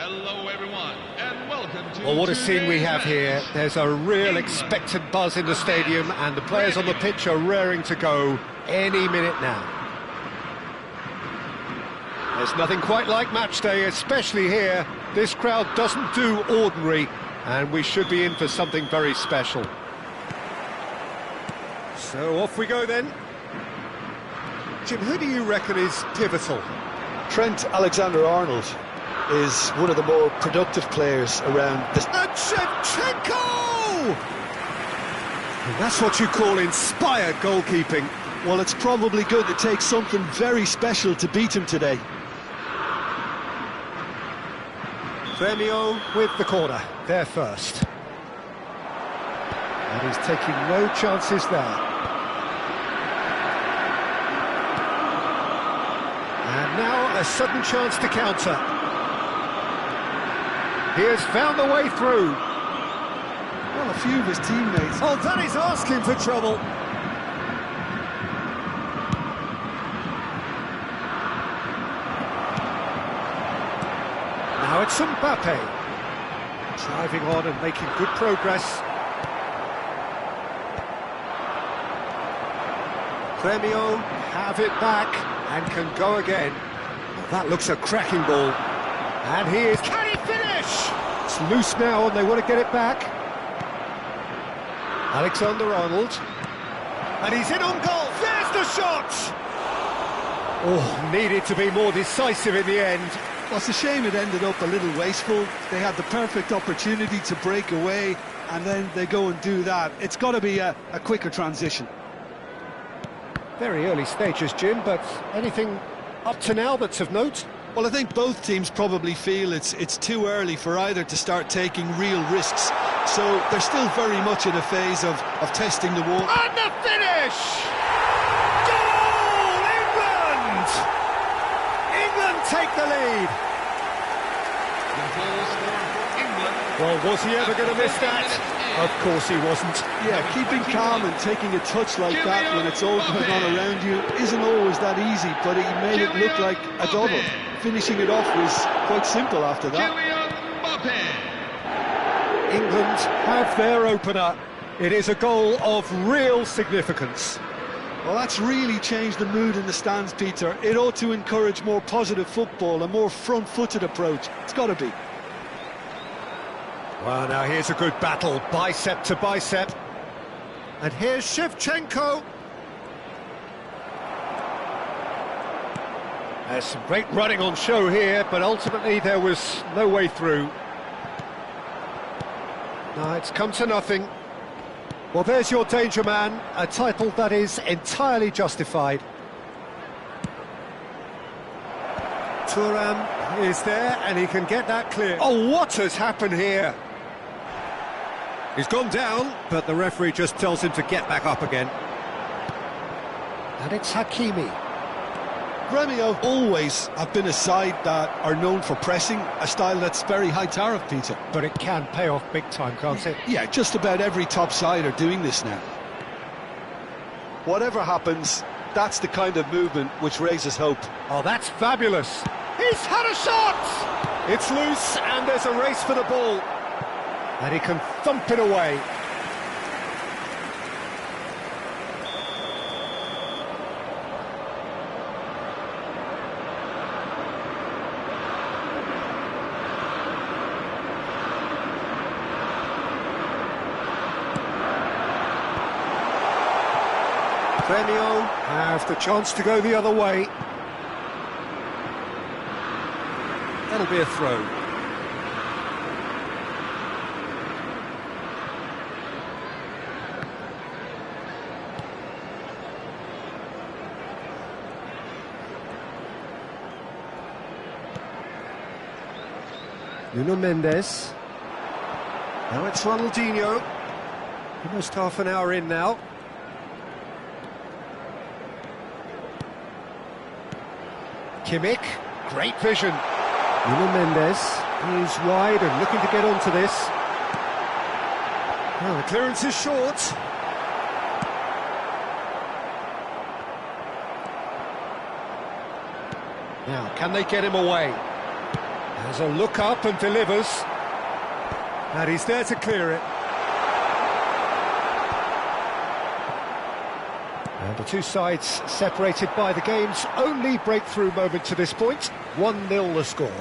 Hello everyone, and welcome to Well, what a scene we have here. There's a real England. expectant buzz in the stadium, and the players on the pitch are raring to go any minute now. There's nothing quite like match day, especially here. This crowd doesn't do ordinary, and we should be in for something very special. So off we go then. Jim, who do you reckon is pivotal? Trent Alexander-Arnold is one of the more productive players around this. And Shevchenko! And that's what you call inspired goalkeeping. Well, it's probably going to take something very special to beat him today. Firmino with the corner, there first. And he's taking no chances there. And now a sudden chance to counter. He has found the way through. Well, a few of his teammates. Oh, that is asking for trouble. Now it's Mbappe. Driving on and making good progress. Firmino have it back and can go again. Well, that looks a cracking ball. And he is... Can he finish? It's loose now and they want to get it back. Alexander-Arnold. And he's in on goal. There's the shot! Oh, needed to be more decisive in the end. Well, it's a shame it ended up a little wasteful. They had the perfect opportunity to break away, and then they go and do that. It's got to be a quicker transition. Very early stages, Jim, but anything up to now that's of note? Well, I think both teams probably feel it's too early for either to start taking real risks. So they're still very much in a phase of testing the water. And the finish! Goal! England! England take the lead. The goal scored for England. Well, was he ever going to miss that? Of course he wasn't. Yeah, keeping calm and taking a touch like that when it's all going on around you isn't always that easy, but he made it look like a double. Finishing it off was quite simple after that. England have their opener. It is a goal of real significance. Well, that's really changed the mood in the stands, Peter. It ought to encourage more positive football, a more front-footed approach. It's got to be. Well, now here's a good battle, bicep to bicep. And here's Shevchenko. There's some great running on show here, but ultimately there was no way through. No, it's come to nothing. Well, there's your danger man, a title that is entirely justified. Thuram is there, and he can get that clear. Oh, what has happened here? He's gone down, but the referee just tells him to get back up again. And it's Hakimi. Gremio always have been a side that are known for pressing, a style that's very high tariff, Peter. But it can pay off big time, can't it? Yeah, just about every top side are doing this now. Whatever happens, that's the kind of movement which raises hope. Oh, that's fabulous. He's had a shot! It's loose, and there's a race for the ball. And he can thump it away. Firmino have the chance to go the other way. That'll be a throw. Nuno Mendes. Now it's Ronaldinho. Almost half an hour in now. Kimmich, great vision. Nuno Mendes, he's wide and looking to get onto this. Well, the clearance is short. Now, can they get him away? Has a look up and delivers. And he's there to clear it. And the two sides separated by the game's only breakthrough moment to this point. 1-0 the score.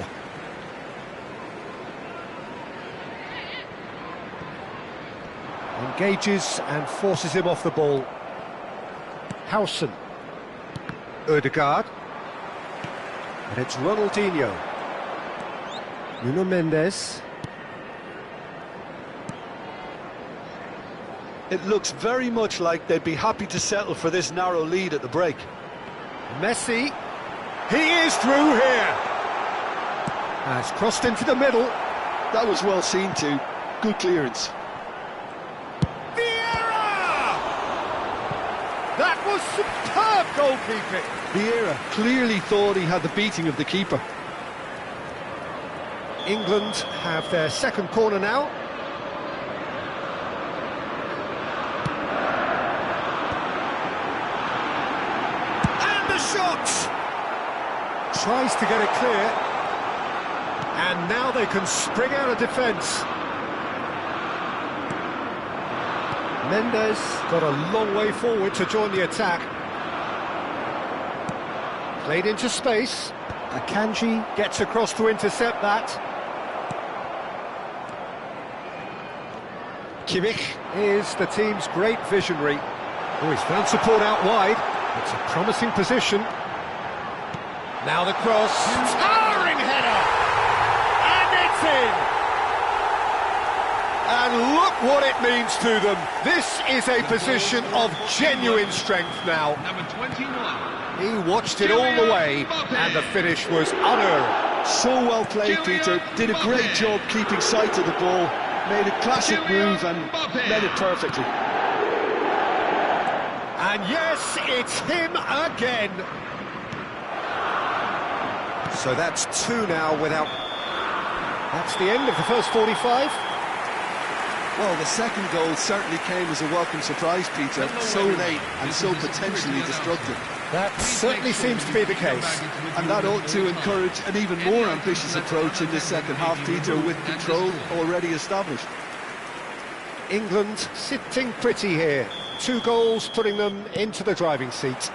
Engages and forces him off the ball. Howson. Ødegaard. And it's Ronaldinho. Nuno Mendes. It looks very much like they'd be happy to settle for this narrow lead at the break. Messi. He is through here. Has crossed into the middle. That was well seen too. Good clearance. That was superb goalkeeping. Vieira clearly thought he had the beating of the keeper. England have their second corner now. And the shot! Tries to get it clear. And now they can spring out of defence. Mendes got a long way forward to join the attack. Played into space. Akanji gets across to intercept that. Kimmich is the team's great visionary. Oh, he's found support out wide. It's a promising position. Now the cross. Towering header! And it's in! And look what it means to them. This is a position of genuine strength now. Number 21. He watched it all the way, and the finish was unerring. So well played, Peter. Did a great job keeping sight of the ball. Made a classic move and led it perfectly. And yes, it's him again. So that's two now without... That's the end of the first 45. Well, the second goal certainly came as a welcome surprise, Peter. So late and so potentially destructive. That certainly seems to be the case. And that ought to encourage an even more ambitious approach in this second half, Peter, with control already established. England sitting pretty here. 2 goals putting them into the driving seat.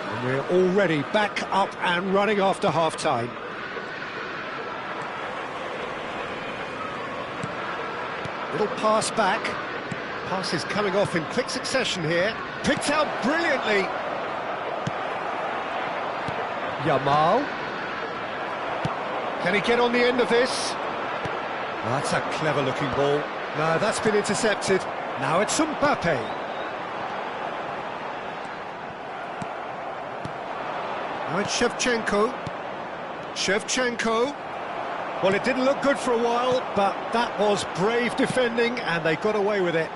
And we're already back up and running after half-time. Little pass back. Pass is coming off in quick succession here. Picked out brilliantly. Yamal. Can he get on the end of this? Well, that's a clever-looking ball. No, that's been intercepted. Now it's Mbappe. Now it's Shevchenko. Shevchenko. Well, it didn't look good for a while, but that was brave defending, and they got away with it.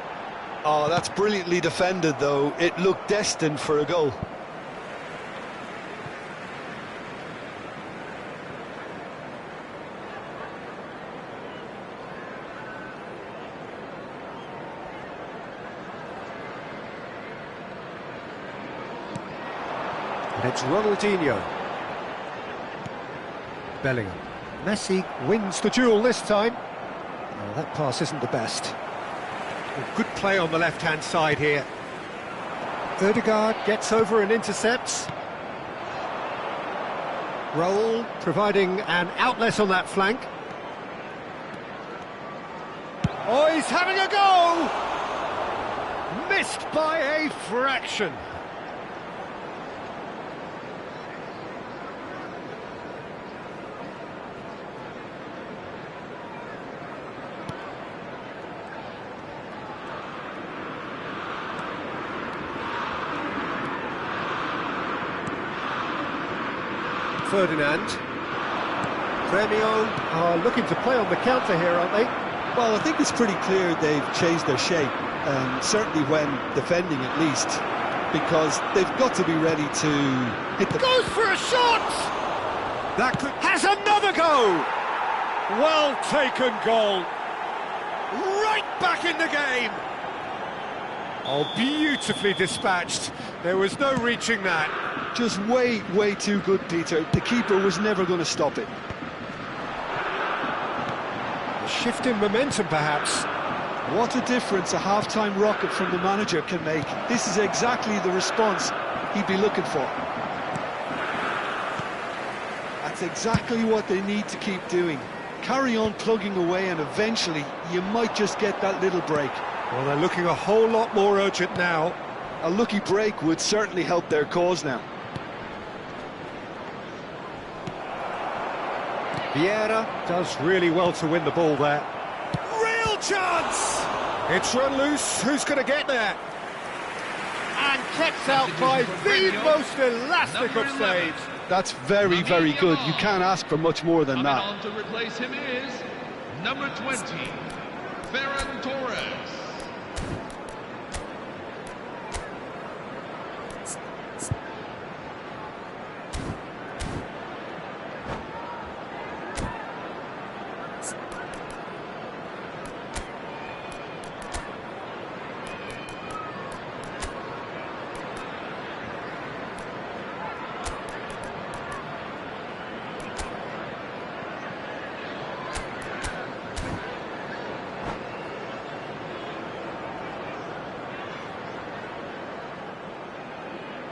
Oh, that's brilliantly defended, though. It looked destined for a goal. And it's Ronaldinho. Bellingham. Messi wins the duel this time. Oh, that pass isn't the best. Good play on the left-hand side here. Ødegaard gets over and intercepts. Raul providing an outlet on that flank. Oh, he's having a go! Missed by a fraction. Ferdinand. Gremio are looking to play on the counter here, aren't they? Well, I think it's pretty clear they've changed their shape, certainly when defending at least, because they've got to be ready to hit the... Goes for a shot! That could... Has another go! Well taken goal. Right back in the game. Oh, beautifully dispatched. There was no reaching that. Just way too good, Peter. The keeper was never going to stop it. A shift in momentum, perhaps. What a difference a half-time rocket from the manager can make. This is exactly the response he'd be looking for. That's exactly what they need to keep doing. Carry on plugging away and eventually you might just get that little break. Well, they're looking a whole lot more urgent now. A lucky break would certainly help their cause now. Vieira does really well to win the ball there. Real chance! It's run loose. Who's going to get there? And kept out by the most elastic of saves. That's very good. You can't ask for much more than that. On to replace him is number 20, Ferran Torres.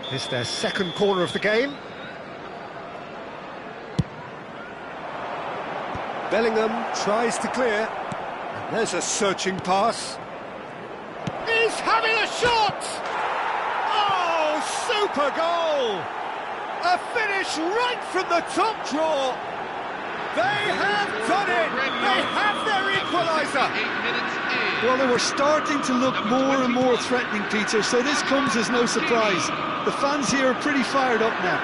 It's their second corner of the game. Bellingham tries to clear. And there's a searching pass. He's having a shot! Oh, super goal! A finish right from the top drawer. They have done it! They have their equaliser! 8 minutes in. Well, they were starting to look more and more threatening, Peter, so this comes as no surprise. The fans here are pretty fired up now.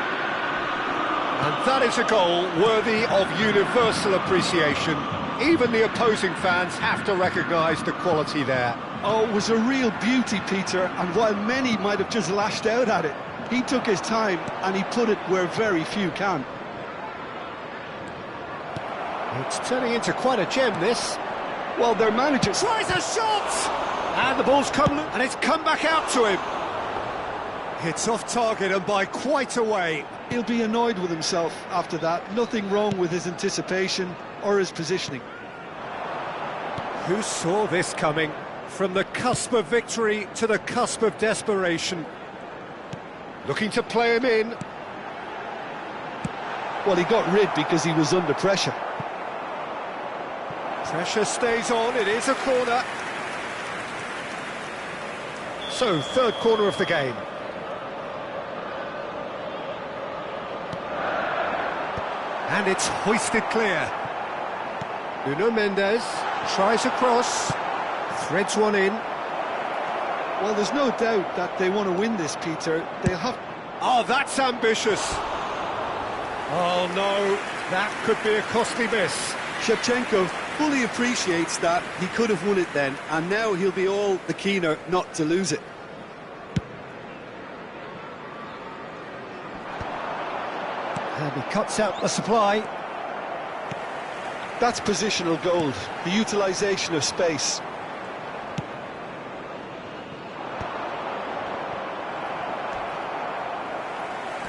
And that is a goal worthy of universal appreciation. Even the opposing fans have to recognise the quality there. Oh, it was a real beauty, Peter, and while many might have just lashed out at it, he took his time and he put it where very few can. It's turning into quite a gem, this. Well, their manager Tries a shot! And the ball's come, and it's come back out to him. It's off target and by quite a way. He'll be annoyed with himself after that. Nothing wrong with his anticipation or his positioning. Who saw this coming? From the cusp of victory to the cusp of desperation. Looking to play him in. Well, he got rid because he was under pressure. Pressure stays on, it is a corner. So, third corner of the game. And it's hoisted clear. Nuno Mendes tries a cross, threads one in. Well, there's no doubt that they want to win this, Peter. They'll have... Oh, that's ambitious. Oh no, that could be a costly miss. Shevchenko fully appreciates that he could have won it then, and now he'll be all the keener not to lose it. And he cuts out the supply. That's positional gold, the utilisation of space.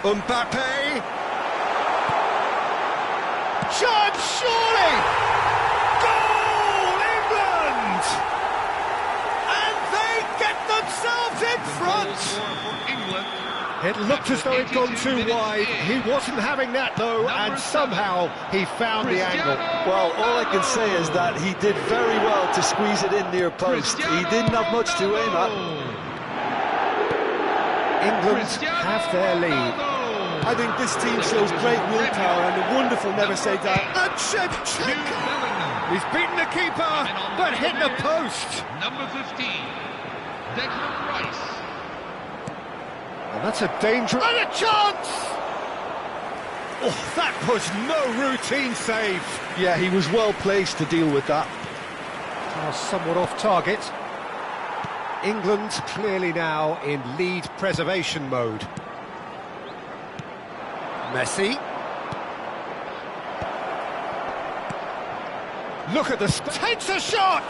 Mbappe! Chance, surely! Goal, England! And they get themselves in front! For England. It looked as though it'd gone too wide. He wasn't having that though, and somehow he found the angle. Well, all I can say is that he did very well to squeeze it in near post. He didn't have much to aim at. England have their lead. I think this team shows great willpower and a wonderful never say die. And Shevchenko! He's beaten the keeper, but hit the post. Number 15, Declan Rice. And that's a danger. And a chance! Oh, that was no routine save. Yeah, he was well placed to deal with that. Somewhat off target. England clearly now in lead preservation mode. Messi. Look at this. Takes a shot!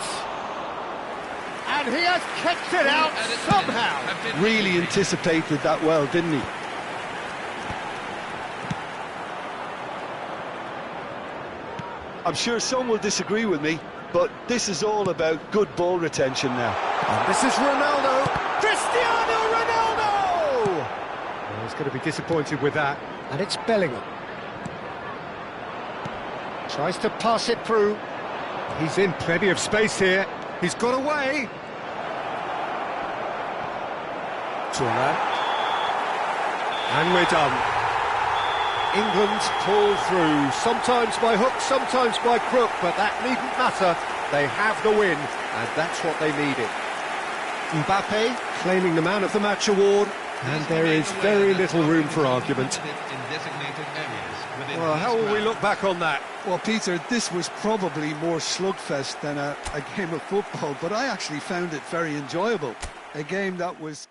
And And he has kicked it out somehow. Really anticipated that well, didn't he? I'm sure some will disagree with me, but this is all about good ball retention now. And this is Ronaldo. Cristiano Ronaldo! Well, he's going to be disappointed with that. And it's Bellingham. Tries to pass it through. He's in plenty of space here. He's got away. Turan. And we're done. England pull through, sometimes by hook, sometimes by crook, but that needn't matter. They have the win, and that's what they needed. Mbappe claiming the Man of the Match award, and there is very little room for argument. Well, how will we look back on that? Well, Peter, this was probably more slugfest than a game of football, but I actually found it very enjoyable. A game that was...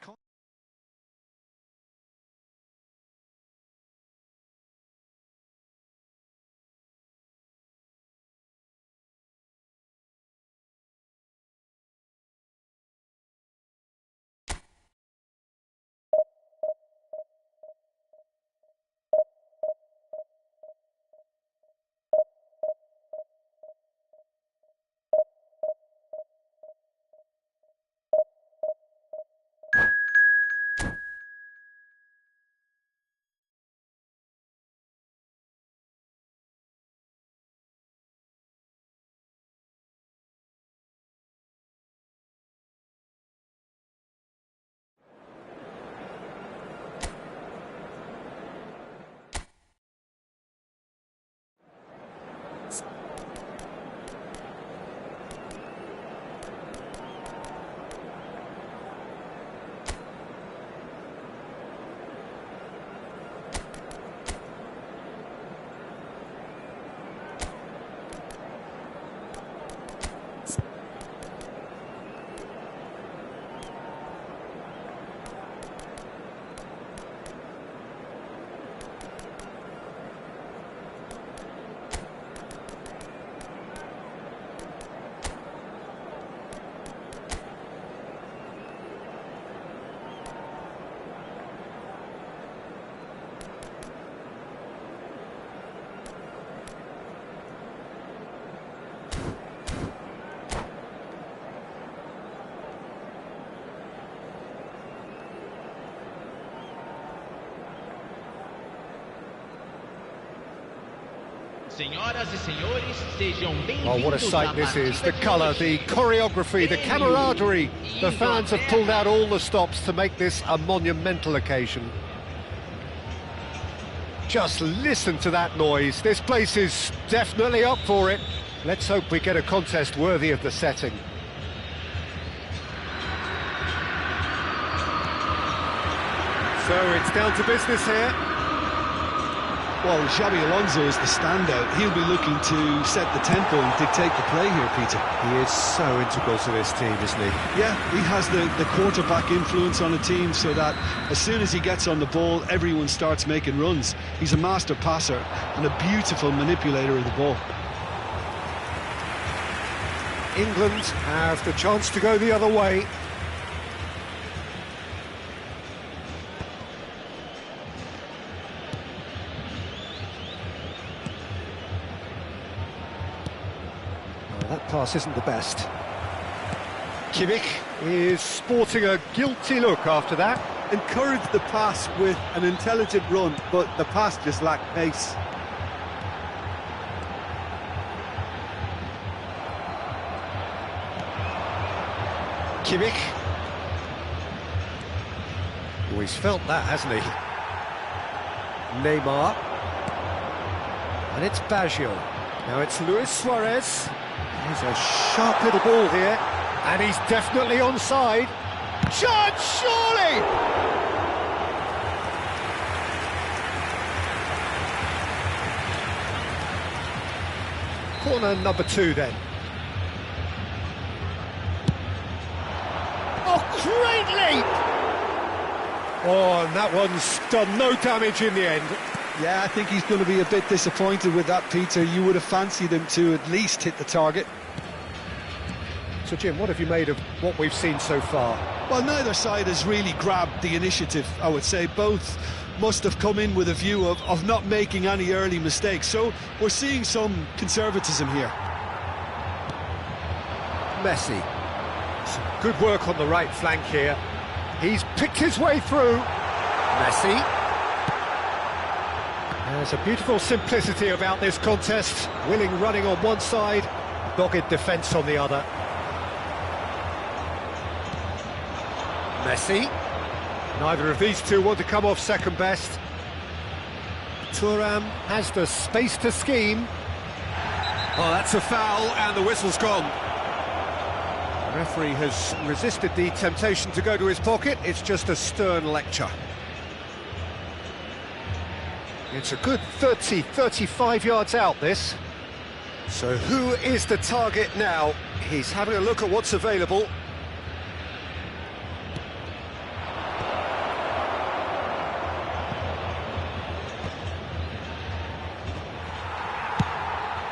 Oh, what a sight this is. The colour, the choreography, the camaraderie. The fans have pulled out all the stops to make this a monumental occasion. Just listen to that noise. This place is definitely up for it. Let's hope we get a contest worthy of the setting. So it's down to business here. Well, Xabi Alonso is the standout. He'll be looking to set the tempo and dictate the play here, Peter. He is so integral to this team, isn't he? Yeah, he has the quarterback influence on a team so that as soon as he gets on the ball, everyone starts making runs. He's a master passer and a beautiful manipulator of the ball. England have the chance to go the other way. That pass isn't the best. Kimmich is sporting a guilty look after that. Encouraged the pass with an intelligent run, but the pass just lacked pace. Kimmich. Oh, he's felt that, hasn't he? Neymar. And it's Baggio. Now it's Luis Suarez. He's a sharp little ball here, and he's definitely onside. Chance, surely! Corner number 2 then. Oh, great leap! Oh, and that one's done no damage in the end. Yeah, I think he's going to be a bit disappointed with that, Peter. You would have fancied him to at least hit the target. So, Jim, what have you made of what we've seen so far? Well, neither side has really grabbed the initiative, I would say. Both must have come in with a view of not making any early mistakes. So we're seeing some conservatism here. Messi. Some good work on the right flank here. He's picked his way through. Messi. There's a beautiful simplicity about this contest. Willing running on one side, dogged defence on the other. Messi. Neither of these two want to come off second best. Thuram has the space to scheme. Oh, that's a foul, and the whistle's gone. The referee has resisted the temptation to go to his pocket. It's just a stern lecture. It's a good 35 yards out, this. So who is the target now? He's having a look at what's available.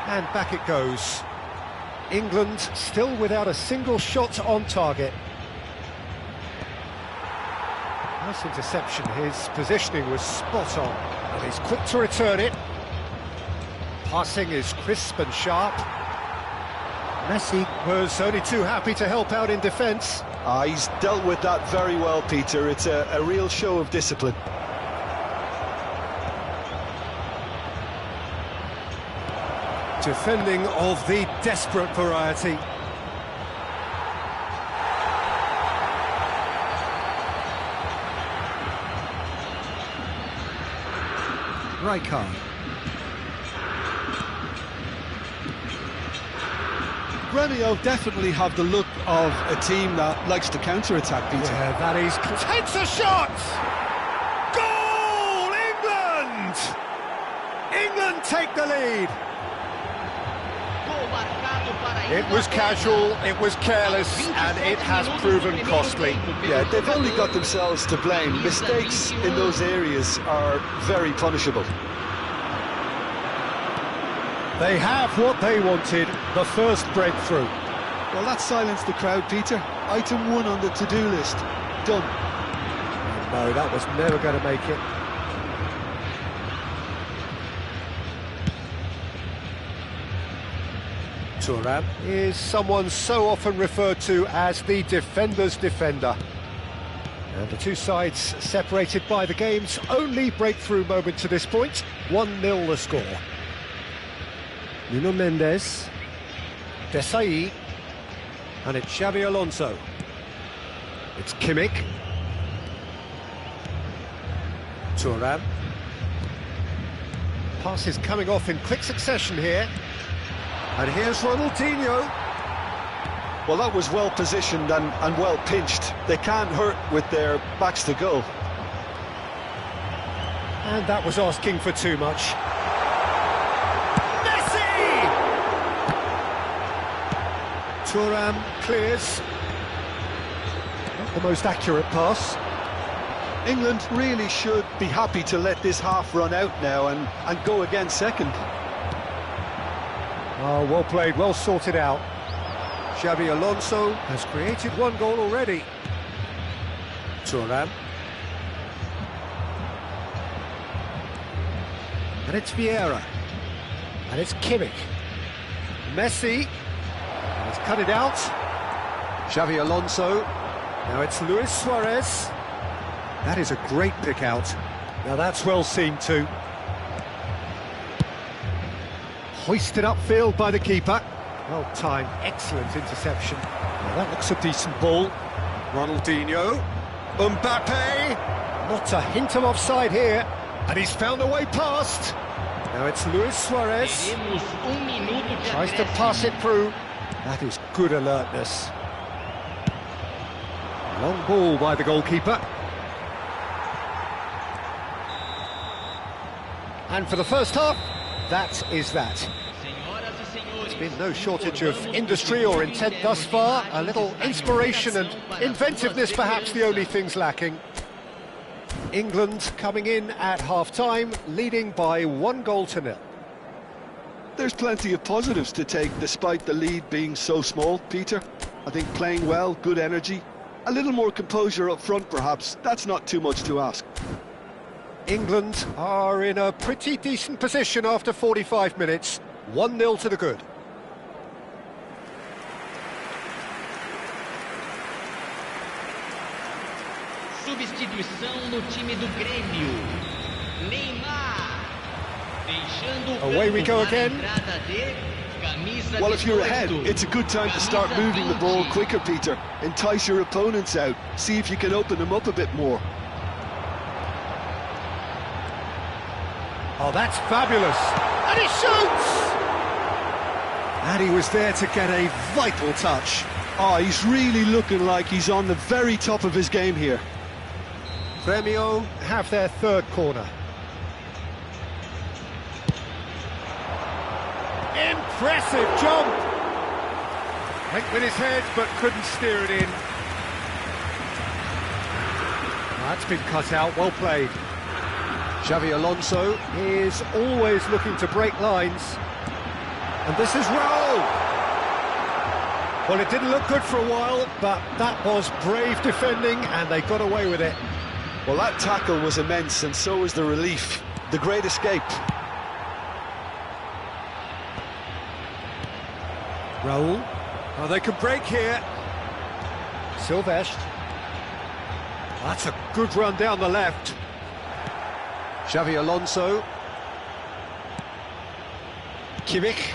And back it goes. England still without a single shot on target. Nice interception. His positioning was spot on. And he's quick to return it. Passing is crisp and sharp. Messi was only too happy to help out in defence. He's dealt with that very well, Peter. It's a real show of discipline. Defending of the desperate variety. Rijkaard. Gremio definitely have the look of a team that likes to counter-attack, Peter. Yeah, that is... Takes a shot! Goal! England! England take the lead. It was casual, it was careless, and it has proven costly. Yeah, they've only got themselves to blame. Mistakes in those areas are very punishable. They have what they wanted, the first breakthrough. Well, that silenced the crowd, Peter. Item 1 on the to-do list. Done. No, that was never going to make it. Thuram is someone so often referred to as the defender's defender. And the two sides separated by the game's only breakthrough moment to this point. 1-0 the score. Nuno Mendes, Desai, and it's Xabi Alonso. It's Kimmich. Thuram. Pass is coming off in quick succession here. And here's Ronaldinho. Well, that was well positioned and well pinched. They can't hurt with their backs to goal. And that was asking for too much. Messi! Thuram clears. Not the most accurate pass. England really should be happy to let this half run out now and go again second. Oh, well played, well sorted out. Xabi Alonso has created one goal already. Thuram. And it's Vieira. And it's Kimmich. Messi. And it's cut it out. Xabi Alonso. Now it's Luis Suarez. That is a great pick out. Now that's well seen too. Hoisted upfield by the keeper. Well timed, excellent interception. Now that looks a decent ball. Ronaldinho. Mbappe. Not a hint of offside here. And he's found a way past. Now it's Luis Suarez. Tries to pass it through. That is good alertness. Long ball by the goalkeeper. And for the first half, that is that. There's been no shortage of industry or intent thus far. A little inspiration and inventiveness, perhaps the only things lacking. England coming in at half-time, leading by 1-0. There's plenty of positives to take despite the lead being so small, Peter. I think playing well, good energy. A little more composure up front, perhaps. That's not too much to ask. England are in a pretty decent position after 45 minutes. 1-0 to the good. Substituição no time do Grêmio. Neymar. Deixando Away we go again. Well, if you're ahead, it's a good time to start moving the ball quicker, Peter. Entice your opponents out. See if you can open them up a bit more. Oh, that's fabulous. And he shoots! And he was there to get a vital touch. Oh, he's really looking like he's on the very top of his game here. Grêmio have their third corner. Impressive jump! Went with his head, but couldn't steer it in. That's been cut out, well played. Xavi Alonso is always looking to break lines. And this is Raul! Well, it didn't look good for a while, but that was brave defending, and they got away with it. Well, that tackle was immense, and so was the relief. The great escape. Raul. Oh, they can break here. Silvestre. That's a good run down the left. Xavi Alonso. Kimmich.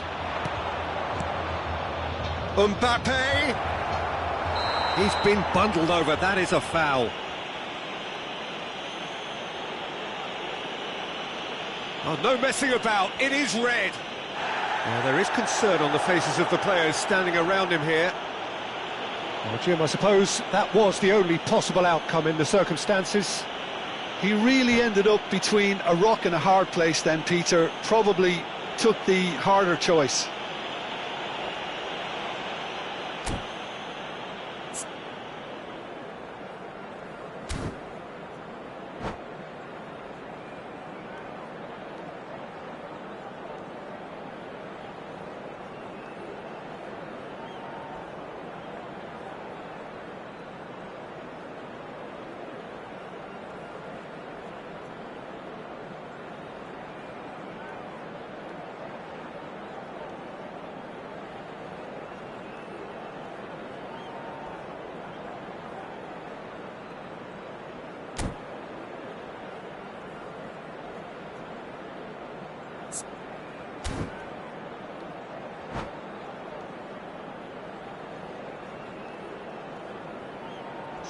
Mbappe. He's been bundled over. That is a foul. Oh, no messing about. It is red. There is concern on the faces of the players standing around him here. Well, Jim, I suppose that was the only possible outcome in the circumstances. He really ended up between a rock and a hard place then, Peter. Probably took the harder choice.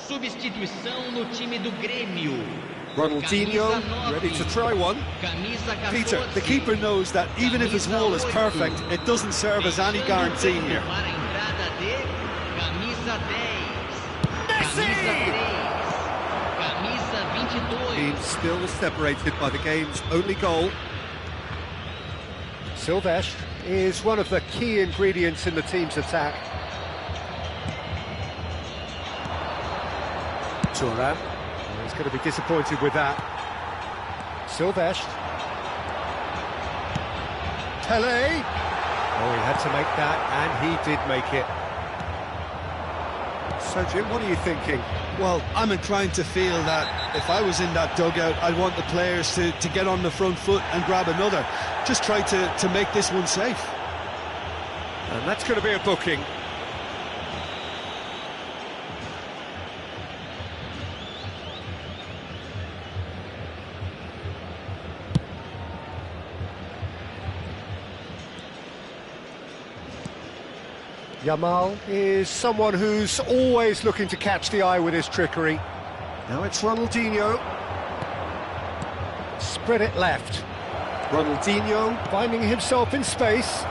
Substituição no time do Grêmio. Ronaldinho, ready to try one. Peter, the keeper knows that even if his wall is perfect, it doesn't serve as any guarantee here. He's still separated by the game's only goal. Silvestre is one of the key ingredients in the team's attack. Thuram. He's going to be disappointed with that. Silvestre. Pelé. Oh, he had to make that, and he did make it. So, Jim, what are you thinking? Well, I'm inclined to feel that if I was in that dugout, I'd want the players to get on the front foot and grab another. Just try to make this one safe. And that's going to be a booking. Yamal is someone who's always looking to catch the eye with his trickery. Now it's Ronaldinho. Spread it left. Ronaldinho finding himself in space.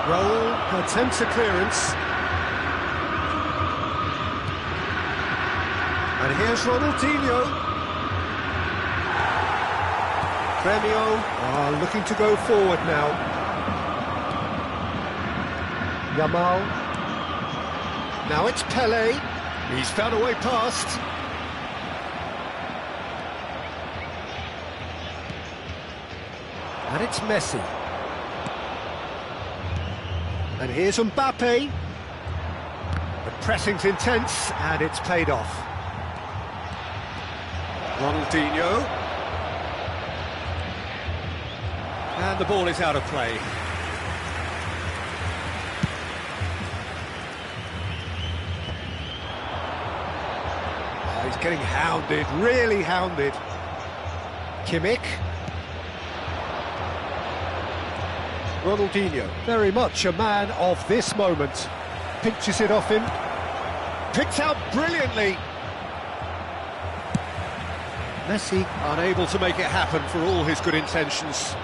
Raul attempts a clearance. And here's Ronaldinho. Grêmio are looking to go forward now. Yamal. Now it's Pele. He's found a way past. And it's Messi. And here's Mbappe. The pressing's intense, and it's paid off. Ronaldinho. And the ball is out of play. Oh, he's getting hounded, really hounded. Kimmich. Ronaldinho, very much a man of this moment. Pinches it off him. Picked out brilliantly. Messi unable to make it happen for all his good intentions.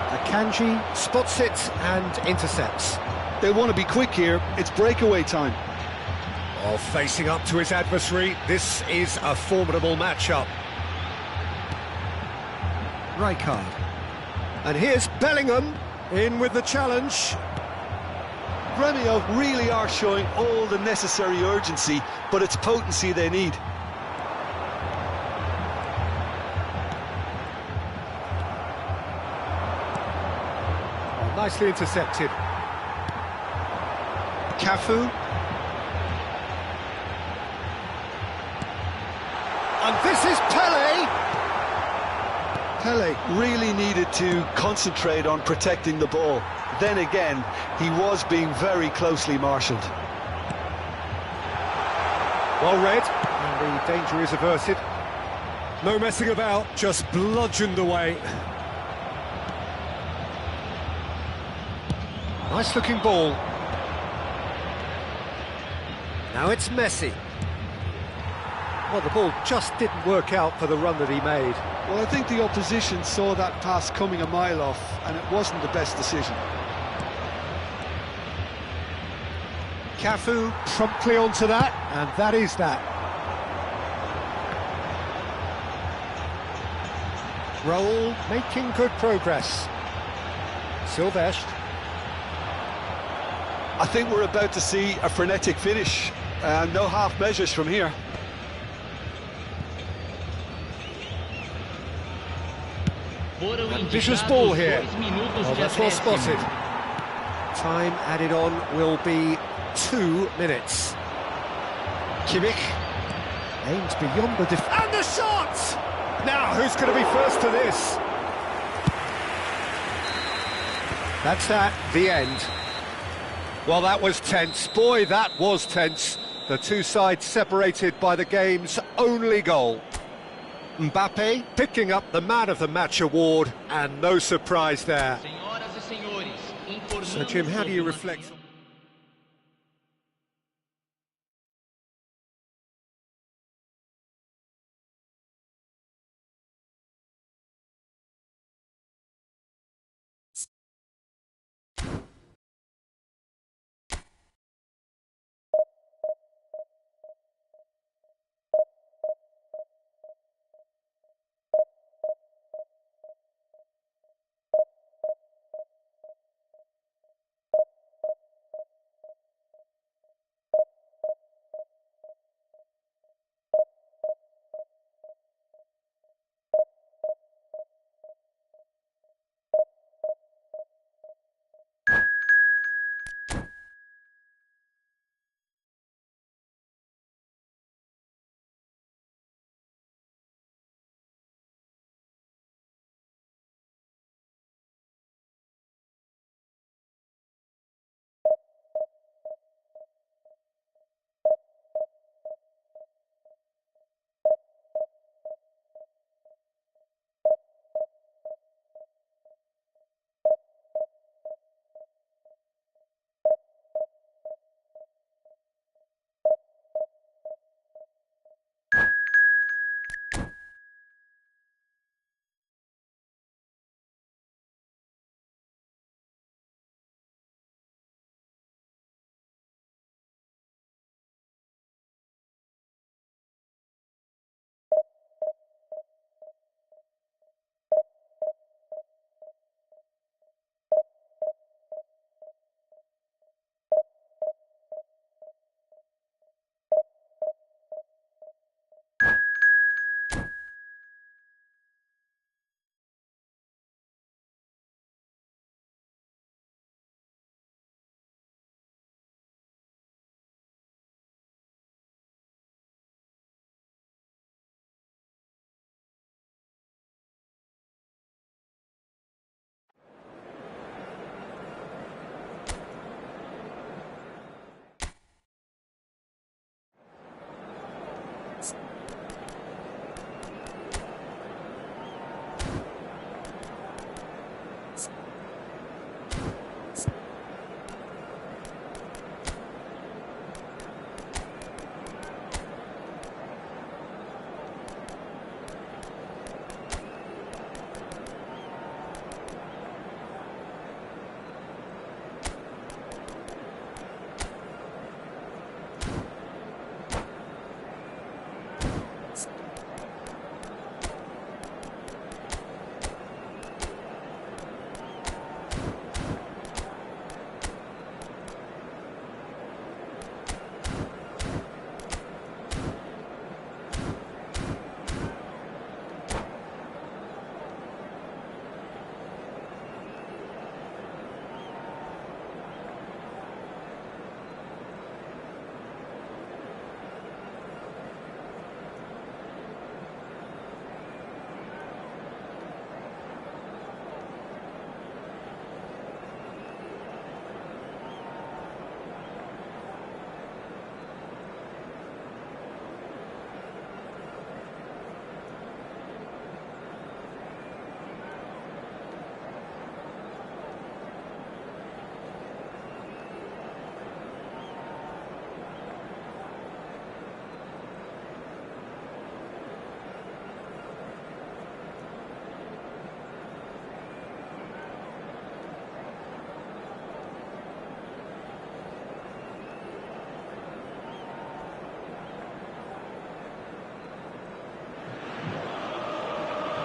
Akanji spots it and intercepts. They want to be quick here, it's breakaway time. Oh, facing up to his adversary, this is a formidable matchup. Rijkaard. And here's Bellingham, in with the challenge. Gremio really are showing all the necessary urgency, but it's potency they need. Oh, nicely intercepted. Cafu. And this is Pele. Pele really needed to concentrate on protecting the ball. Then again, he was being very closely marshalled. Well read, and the danger is averted. No messing about, just bludgeoned away. Nice looking ball. Now it's Messi. Well, the ball just didn't work out for the run that he made. Well, I think the opposition saw that pass coming a mile off, and it wasn't the best decision. Cafu promptly onto that, and that is that. Raul making good progress. Silvestre. I think we're about to see a frenetic finish, and no half measures from here. Ambitious ball here. Oh, that's well spotted. Time added on will be 2 minutes. Kimmich aims beyond the and the shot! Now, who's going to be first to this? That's that, the end. Well, that was tense. Boy, that was tense. The two sides separated by the game's only goal. Mbappe picking up the Man of the Match award, and no surprise there. So, Jim, how do you reflect?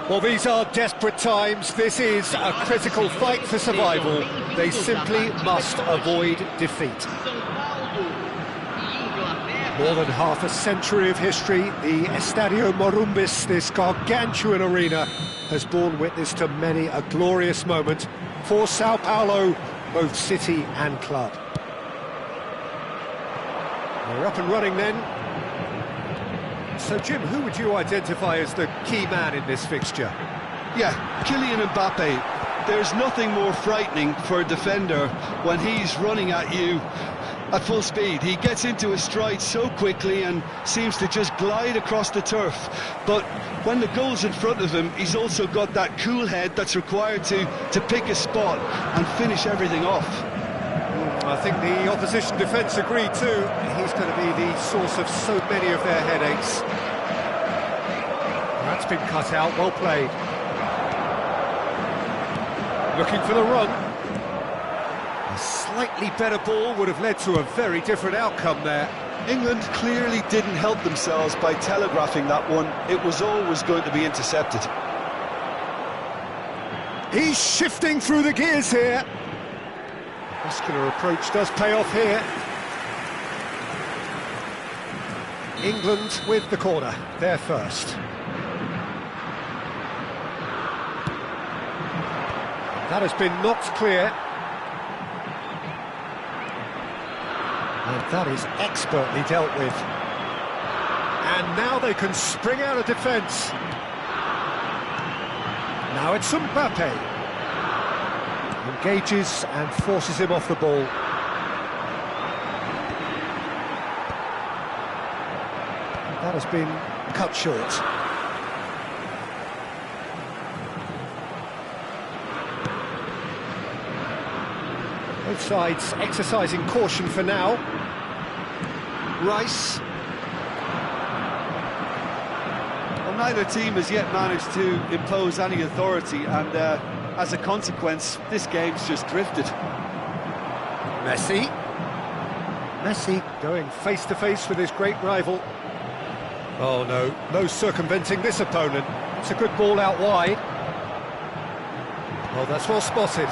Well, these are desperate times. This is a critical fight for survival. They simply must avoid defeat. More than half a century of history, the Estadio Morumbis, this gargantuan arena, has borne witness to many a glorious moment for Sao Paulo, both city and club. We're up and running then. So, Jim, who would you identify as the key man in this fixture? Yeah, Kylian Mbappe. There's nothing more frightening for a defender when he's running at you at full speed. He gets into his stride so quickly and seems to just glide across the turf. But when the goal's in front of him, he's also got that cool head that's required to pick a spot and finish everything off. I think the opposition defence agreed too. He's going to be the source of so many of their headaches. That's been cut out, well played. Looking for the run. A slightly better ball would have led to a very different outcome there. England clearly didn't help themselves by telegraphing that one. It was always going to be intercepted. He's shifting through the gears here. Muscular approach does pay off here. England with the corner, they're first. That has been knocked clear. And that is expertly dealt with. And now they can spring out of defence. Now it's Mbappe. Engages and forces him off the ball. That has been cut short. Both sides exercising caution for now. Rice. Well, neither team has yet managed to impose any authority, and as a consequence, this game's just drifted. Messi. Messi going face-to-face with his great rival. Oh no, no circumventing this opponent. It's a good ball out wide. Oh, that's well spotted.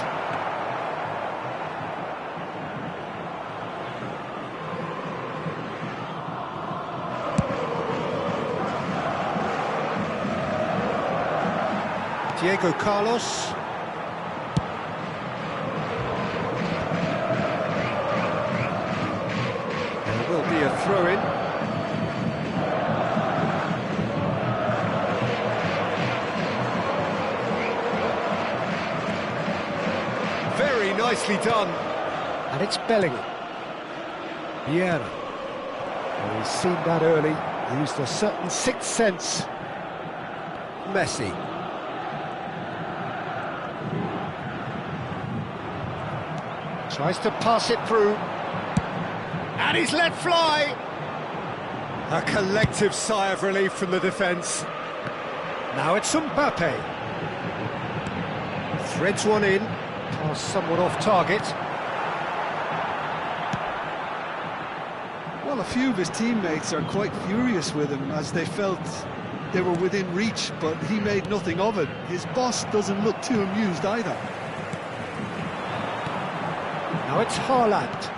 Diego Carlos. There will be a throw-in. Very nicely done. And it's Bellingham. Vieira. Well, he's seen that early. Used a certain sixth sense. Messi. Tries to pass it through. And he's let fly! A collective sigh of relief from the defence. Now it's Mbappe. Threads one in. Pass somewhat off target. Well, a few of his teammates are quite furious with him as they felt they were within reach, but he made nothing of it. His boss doesn't look too amused either. Now it's Haaland.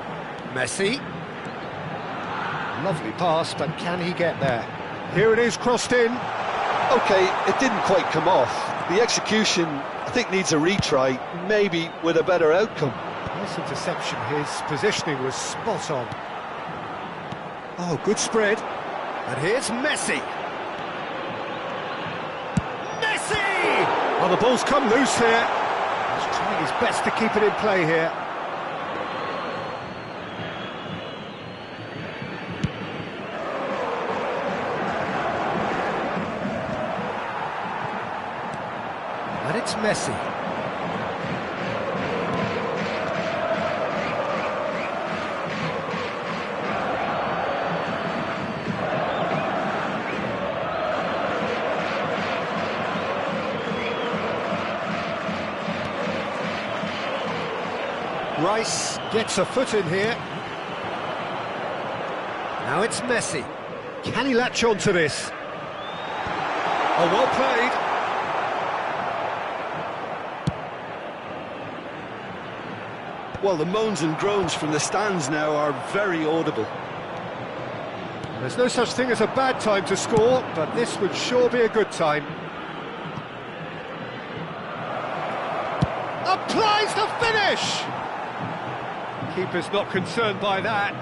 Messi. Lovely pass, but can he get there? Here it is, crossed in. OK, it didn't quite come off. The execution, I think, needs a retry, maybe with a better outcome. Nice interception, his positioning was spot on. Oh, good spread. And here's Messi. Messi! Oh, the ball's come loose here. He's trying his best to keep it in play here. And it's Messi. Rice gets a foot in here. Now it's Messi. Can he latch on to this? Oh, well played. Well, the moans and groans from the stands now are very audible. There's no such thing as a bad time to score, but this would sure be a good time. Applies the finish! Keeper's not concerned by that.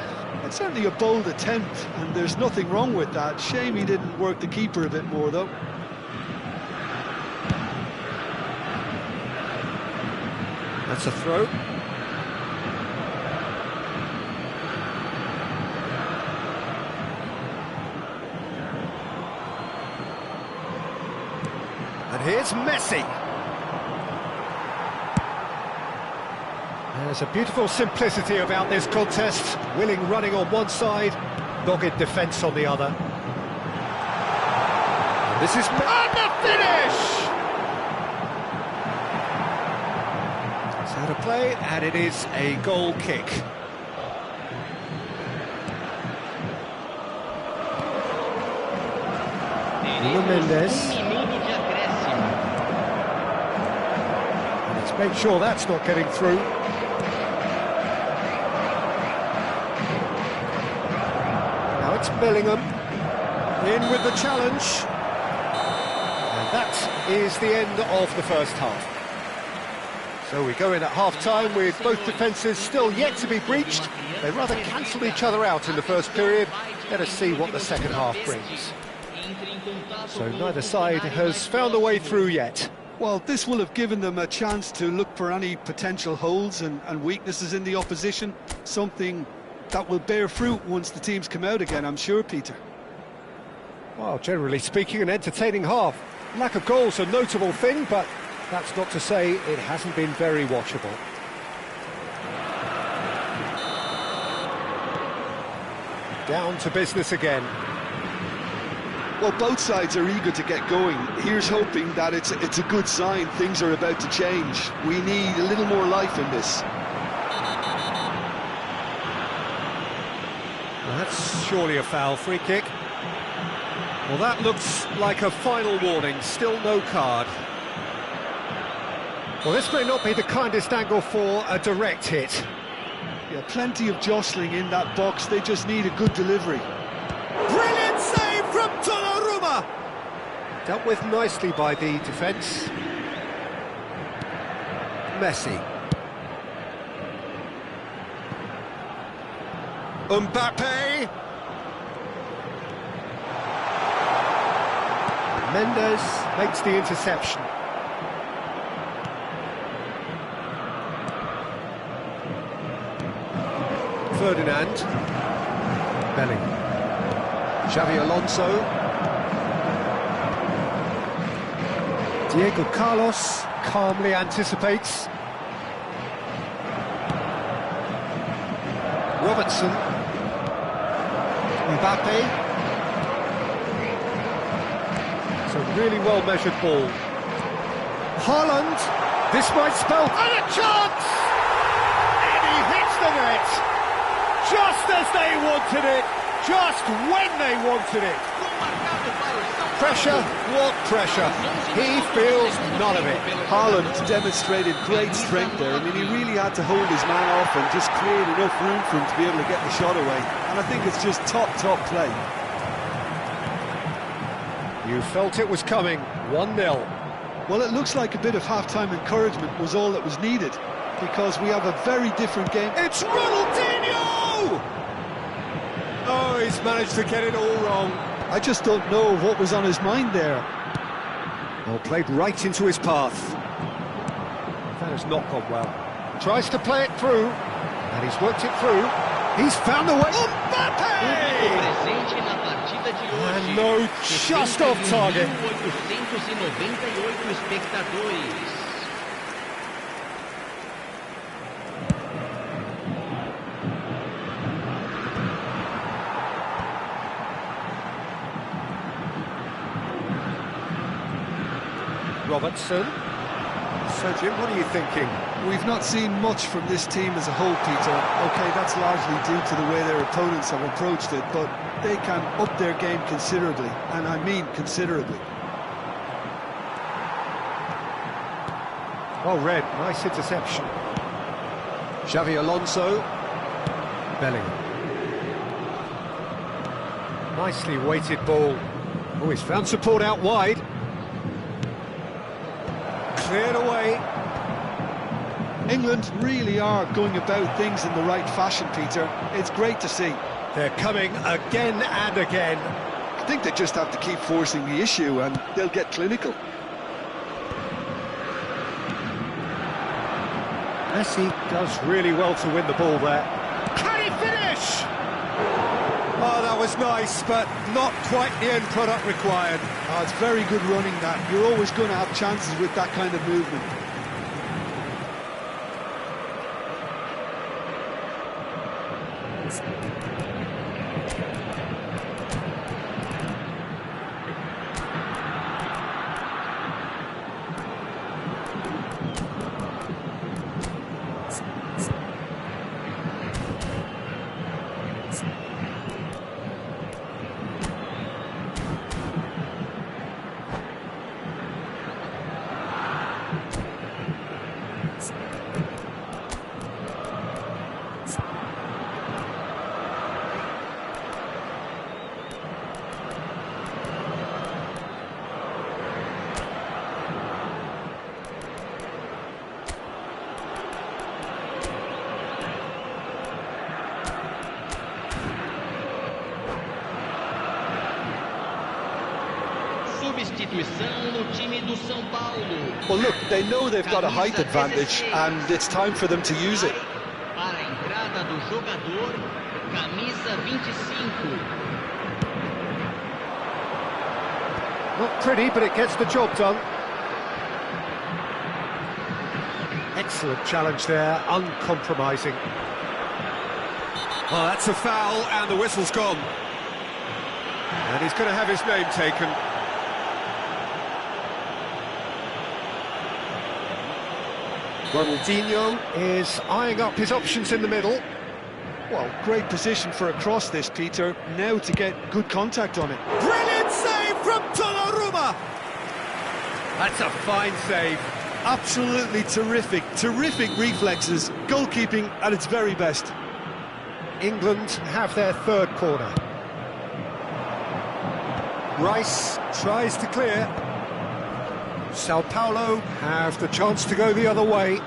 It's certainly a bold attempt, and there's nothing wrong with that. Shame he didn't work the keeper a bit more, though. That's a throw. And here's Messi. There's a beautiful simplicity about this contest. Willing running on one side, dogged defence on the other. And this is... And the finish! It's out of play, and it is a goal kick. Mendes. And let's make sure that's not getting through. Bellingham in with the challenge, and that is the end of the first half. So we go in at half-time with both defences still yet to be breached. They rather cancelled each other out in the first period. Let us see what the second half brings. So neither side has found a way through yet. Well, this will have given them a chance to look for any potential holes and weaknesses in the opposition, something that will bear fruit once the teams come out again, I'm sure, Peter. Well, generally speaking, an entertaining half. Lack of goals a notable thing, but that's not to say it hasn't been very watchable. Down to business again. Well, both sides are eager to get going. Here's hoping that it's a good sign things are about to change. We need a little more life in this. That's surely a foul. Free kick. Well, that looks like a final warning. Still no card. Well, this may not be the kindest angle for a direct hit. Yeah, plenty of jostling in that box. They just need a good delivery. Brilliant save from Donnarumma! Dealt with nicely by the defence. Messi. Mbappe. Mendes makes the interception. Ferdinand. Bellingham. Xavi Alonso. Diego Carlos calmly anticipates. Robertson. Mbappe. It's a really well-measured ball. Haaland. This might spell... And a chance! And he hits the net! Just as they wanted it! Just when they wanted it! Pressure? What pressure? He feels none of it. Haaland demonstrated great strength there. I mean, he really had to hold his man off and just create enough room for him to be able to get the shot away. And I think it's just top play. You felt it was coming. 1-0. Well, it looks like a bit of half-time encouragement was all that was needed, because we have a very different game. It's Ronaldinho! Oh, he's managed to get it all wrong. I just don't know what was on his mind there. Well, played right into his path. That has not gone well. Tries to play it through, and he's worked it through. He's found a way. Mbappe! And no, just off target. Robertson. So, Jim, what are you thinking? We've not seen much from this team as a whole, Peter. OK, that's largely due to the way their opponents have approached it, but they can up their game considerably, and I mean considerably. Well read, nice interception. Xavi Alonso. Bellingham. Nicely weighted ball. Oh, he's found support out wide. Cleared away. England really are going about things in the right fashion, Peter. It's great to see. They're coming again and again. I think they just have to keep forcing the issue and they'll get clinical. Messi does really well to win the ball there. Can he finish? Oh, that was nice, but not quite the end product required. Oh, it's very good running that. You're always going to have chances with that kind of movement. Substituição no time do São Paulo. Well, look, they know they've got a height advantage and it's time for them to use it. Para a entrada do jogador, camisa 25. Not pretty, but it gets the job done. Excellent challenge there, uncompromising. Oh, that's a foul, and the whistle's gone. And he's going to have his name taken. Ronaldinho is eyeing up his options in the middle. Well, great position for a cross this, Peter. Now to get good contact on it. Brilliant save from Donnarumma! That's a fine save. Absolutely terrific, terrific reflexes. Goalkeeping at its very best. England have their third corner. Rice tries to clear. Sao Paulo have the chance to go the other way.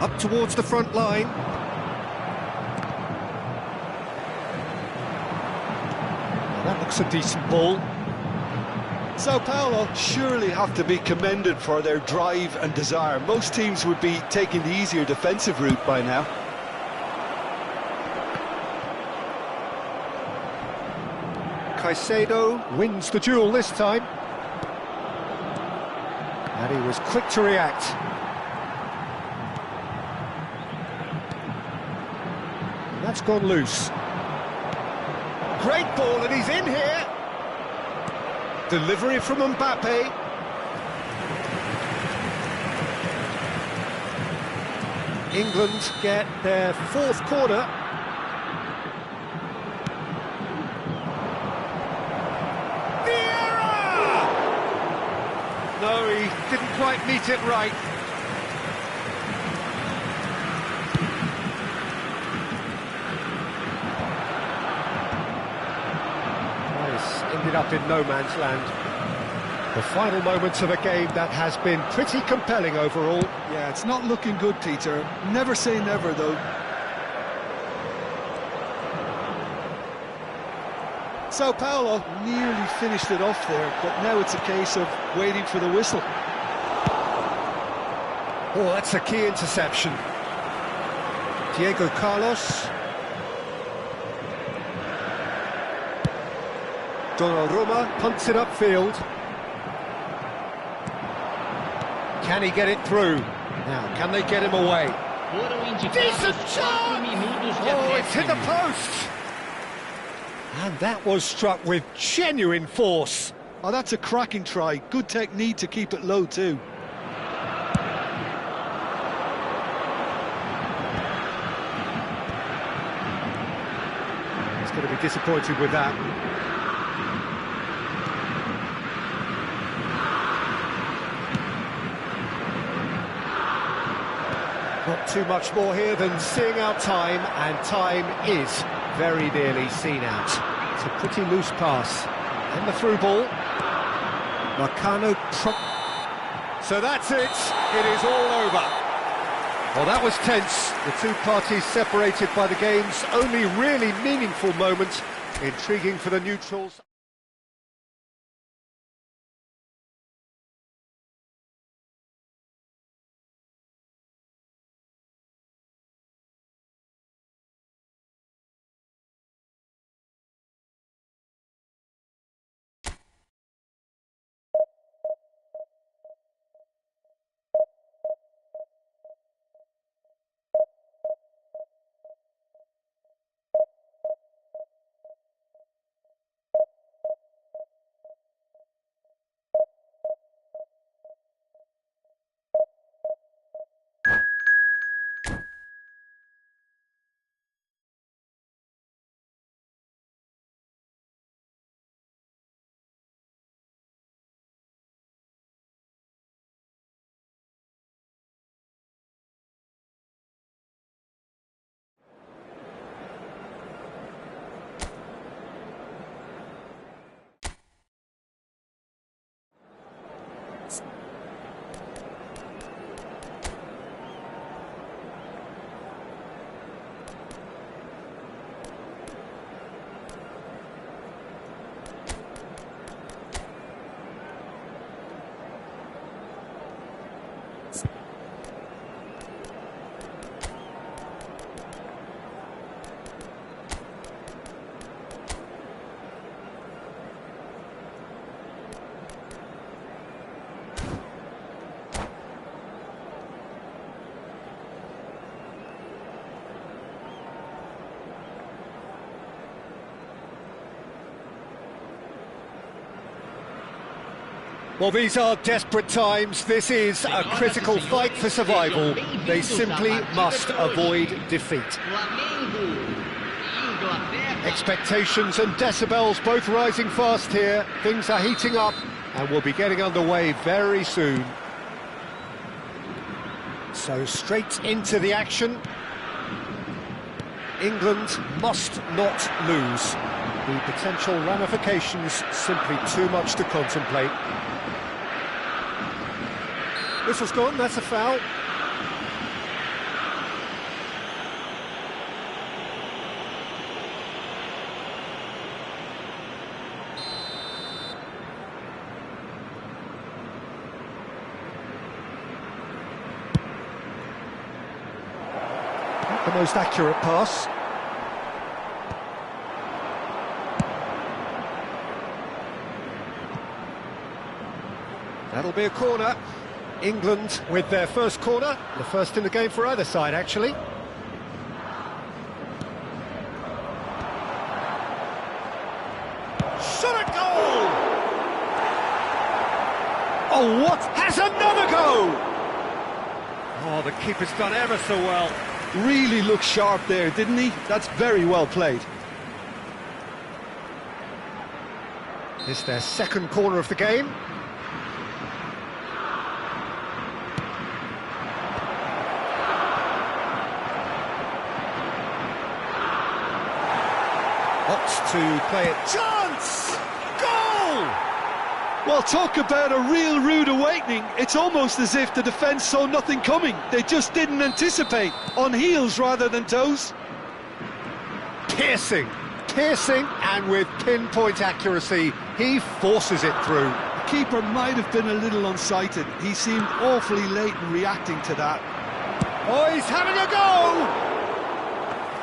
Up towards the front line. That looks a decent ball. Sao Paulo surely have to be commended for their drive and desire. Most teams would be taking the easier defensive route by now. Caicedo wins the duel this time. And he was quick to react. That's gone loose. Great ball, and he's in here. Delivery from Mbappe. England get their fourth corner. Vieira! No, he didn't quite meet it right. Ended up in no man's land. The final moments of a game that has been pretty compelling overall. Yeah, it's not looking good, Peter. Never say never, though. Sao Paulo nearly finished it off there, but now it's a case of waiting for the whistle. Oh, that's a key interception. Diego Carlos. Donnarumma punts it upfield. Can he get it through? Now, can they get him away? Foram indicados Decent 4 shot! minutos de Oh, it's hit the acréscimo. post! And that was struck with genuine force. Oh, that's a cracking try. Good technique to keep it low too. He's going to be disappointed with that. Not too much more here than seeing out time, and time is very nearly seen out. It's a pretty loose pass. And the through ball. Marcano. So that's it. It is all over. Well, that was tense. The two parties separated by the game's only really meaningful moment. Intriguing for the neutrals. Well, these are desperate times. This is a critical fight for survival. They simply must avoid defeat. Expectations and decibels both rising fast here. Things are heating up and we'll be getting underway very soon. So straight into the action. England must not lose. The potential ramifications simply too much to contemplate. Whistle's gone, that's a foul. Not the most accurate pass. That'll be a corner. England with their first corner, the first in the game for either side, actually. Shot at goal! Oh, what? Has another go! Oh, the keeper's done ever so well. Really looked sharp there, didn't he? That's very well played. It's their second corner of the game. Opts to play it. Chance! Goal! Well, talk about a real rude awakening. It's almost as if the defence saw nothing coming. They just didn't anticipate. On heels rather than toes. Piercing, and with pinpoint accuracy, he forces it through. The keeper might have been a little unsighted. He seemed awfully late in reacting to that. Oh, he's having a go!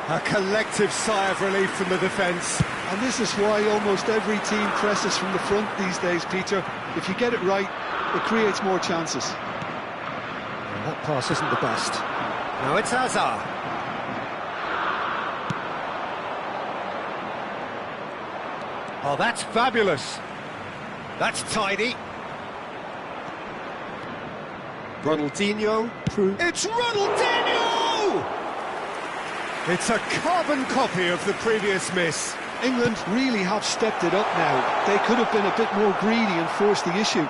A collective sigh of relief from the defence. And this is why almost every team presses from the front these days, Peter. If you get it right, it creates more chances. Well, that pass isn't the best. Now it's Hazard. Oh, that's fabulous. That's tidy. Ronaldinho. It's Ronaldinho! It's a carbon copy of the previous miss. England really have stepped it up now. They could have been a bit more greedy and forced the issue.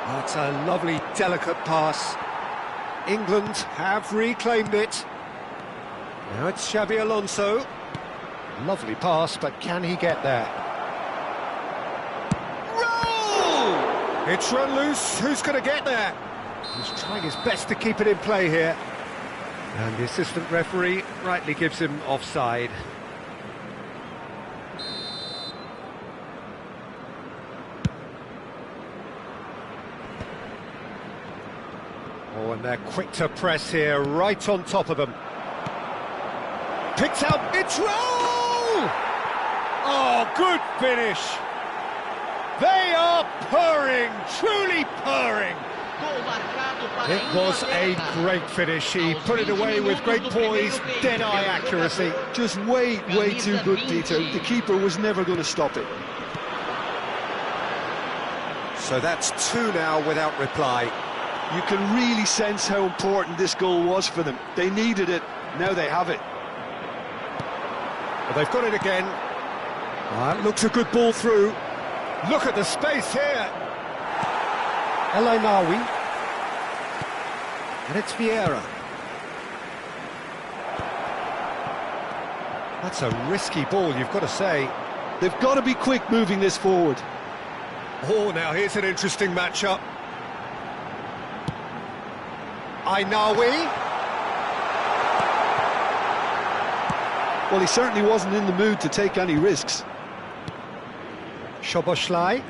That's a lovely, delicate pass. England have reclaimed it. Now it's Xabi Alonso. Lovely pass, but can he get there? Roll! It's run loose. Who's going to get there? He's trying his best to keep it in play here. And the assistant referee rightly gives him offside. Oh, and they're quick to press here, right on top of them. Picks out, it's Roll! Oh, good finish. They are purring, truly purring. It was a great finish. He put it away with great poise, dead-eye accuracy. Just way too good, Peter. The keeper was never going to stop it. So that's two now without reply. You can really sense how important this goal was for them. They needed it, now they have it. Well, they've got it again. That looks a good ball through. Look at the space here. El Ainaoui. And it's Vieira. That's a risky ball, you've got to say. They've got to be quick moving this forward. Oh, now here's an interesting matchup. Ainaoui. Well, he certainly wasn't in the mood to take any risks. Szoboszlai.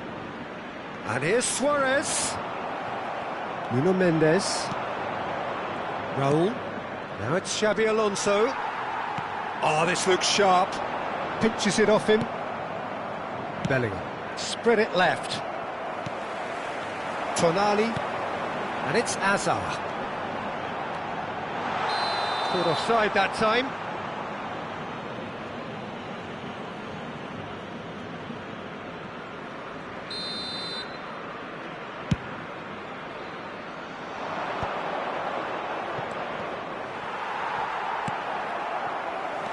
And here's Suarez. Nuno Mendes. Raul. Now it's Xabi Alonso. Oh, this looks sharp. Pinches it off him. Bellingham. Spread it left. Tonali. And it's Hazard. Caught offside that time.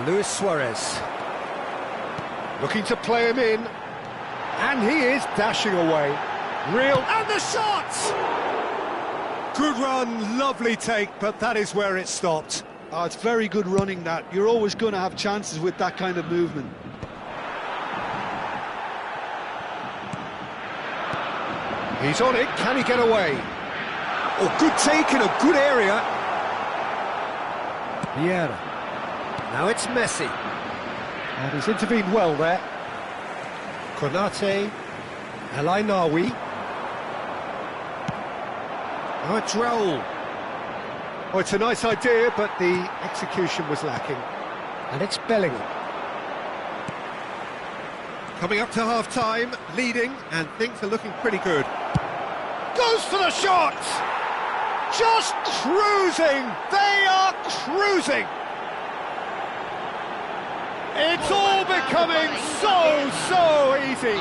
Luis Suarez. Looking to play him in. And he is dashing away. Real. And the shot! Good run, lovely take, but that is where it stopped. Oh, it's very good running, that. You're always going to have chances with that kind of movement. He's on it, can he get away? Oh, good take in a good area. Vieira. Now it's Messi. And he's intervened well there. Konate. El Ainaoui. Now it's Raul. Oh, it's a nice idea, but the execution was lacking. And it's Bellingham. Coming up to half-time, leading, and things are looking pretty good. Goes for the shot! Just cruising! They are cruising! It's all becoming so easy.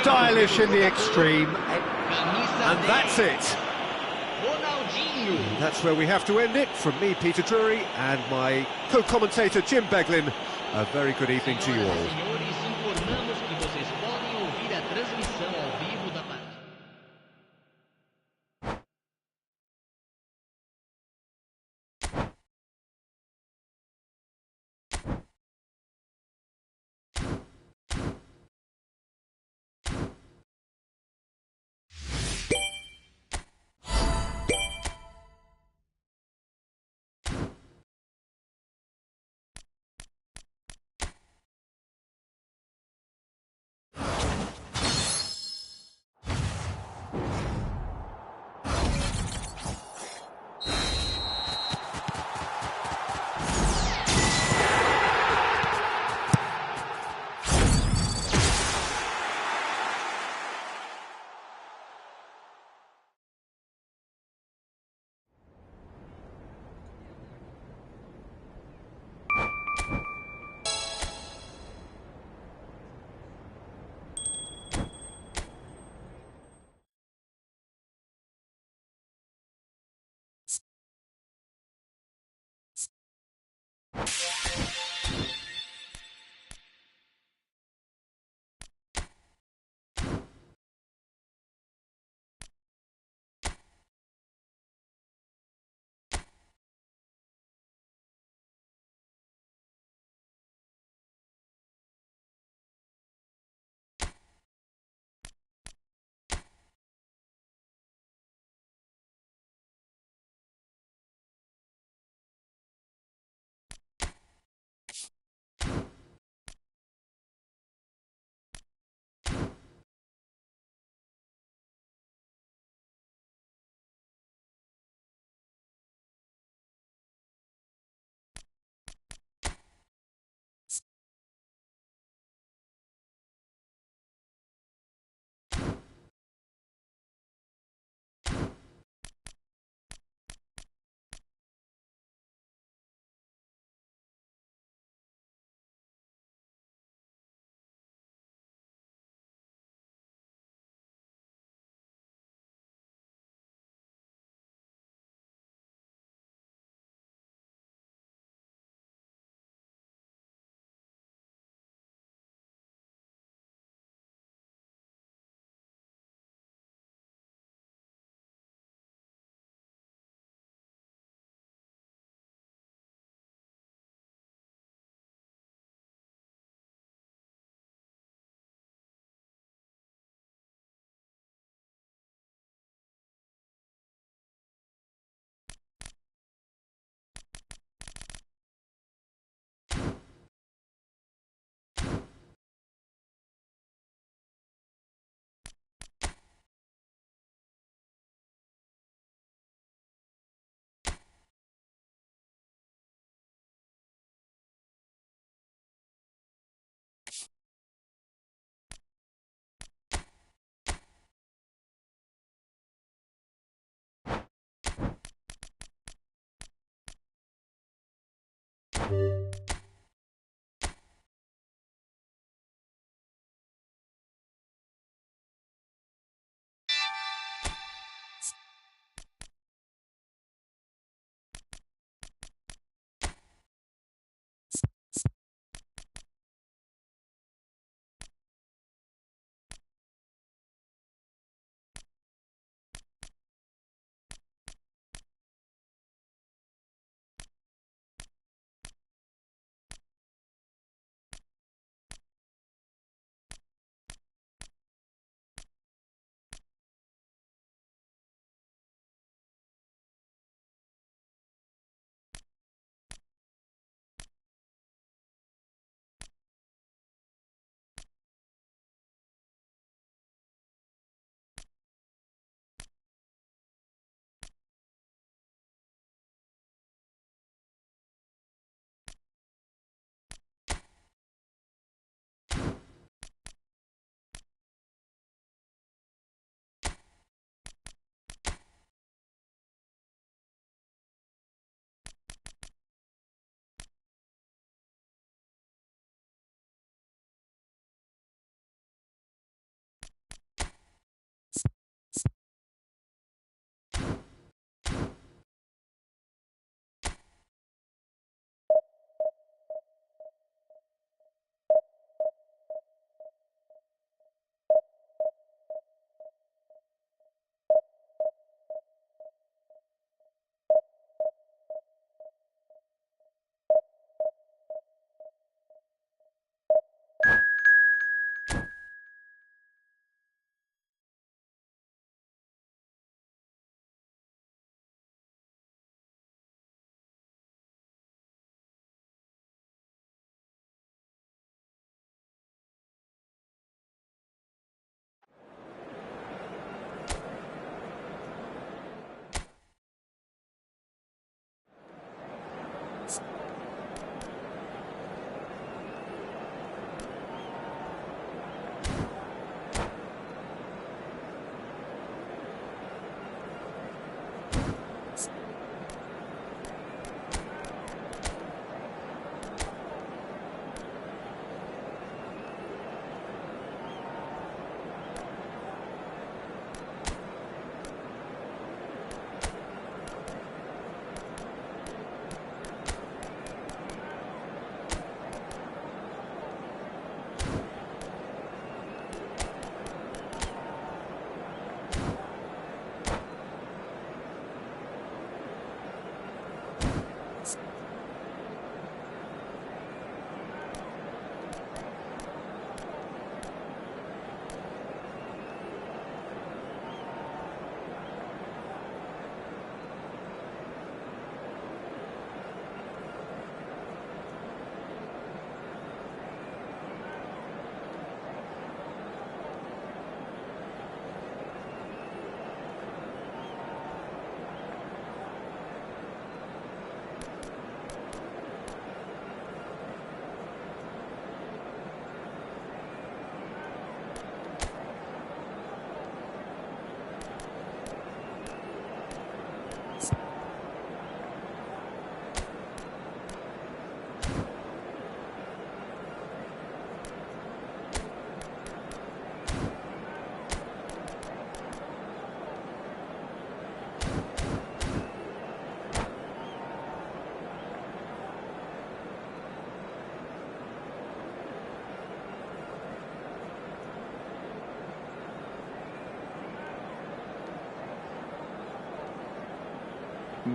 Stylish in the extreme. And that's it. And that's where we have to end it. From me, Peter Drury, and my co-commentator, Jim Beglin. A very good evening to you all.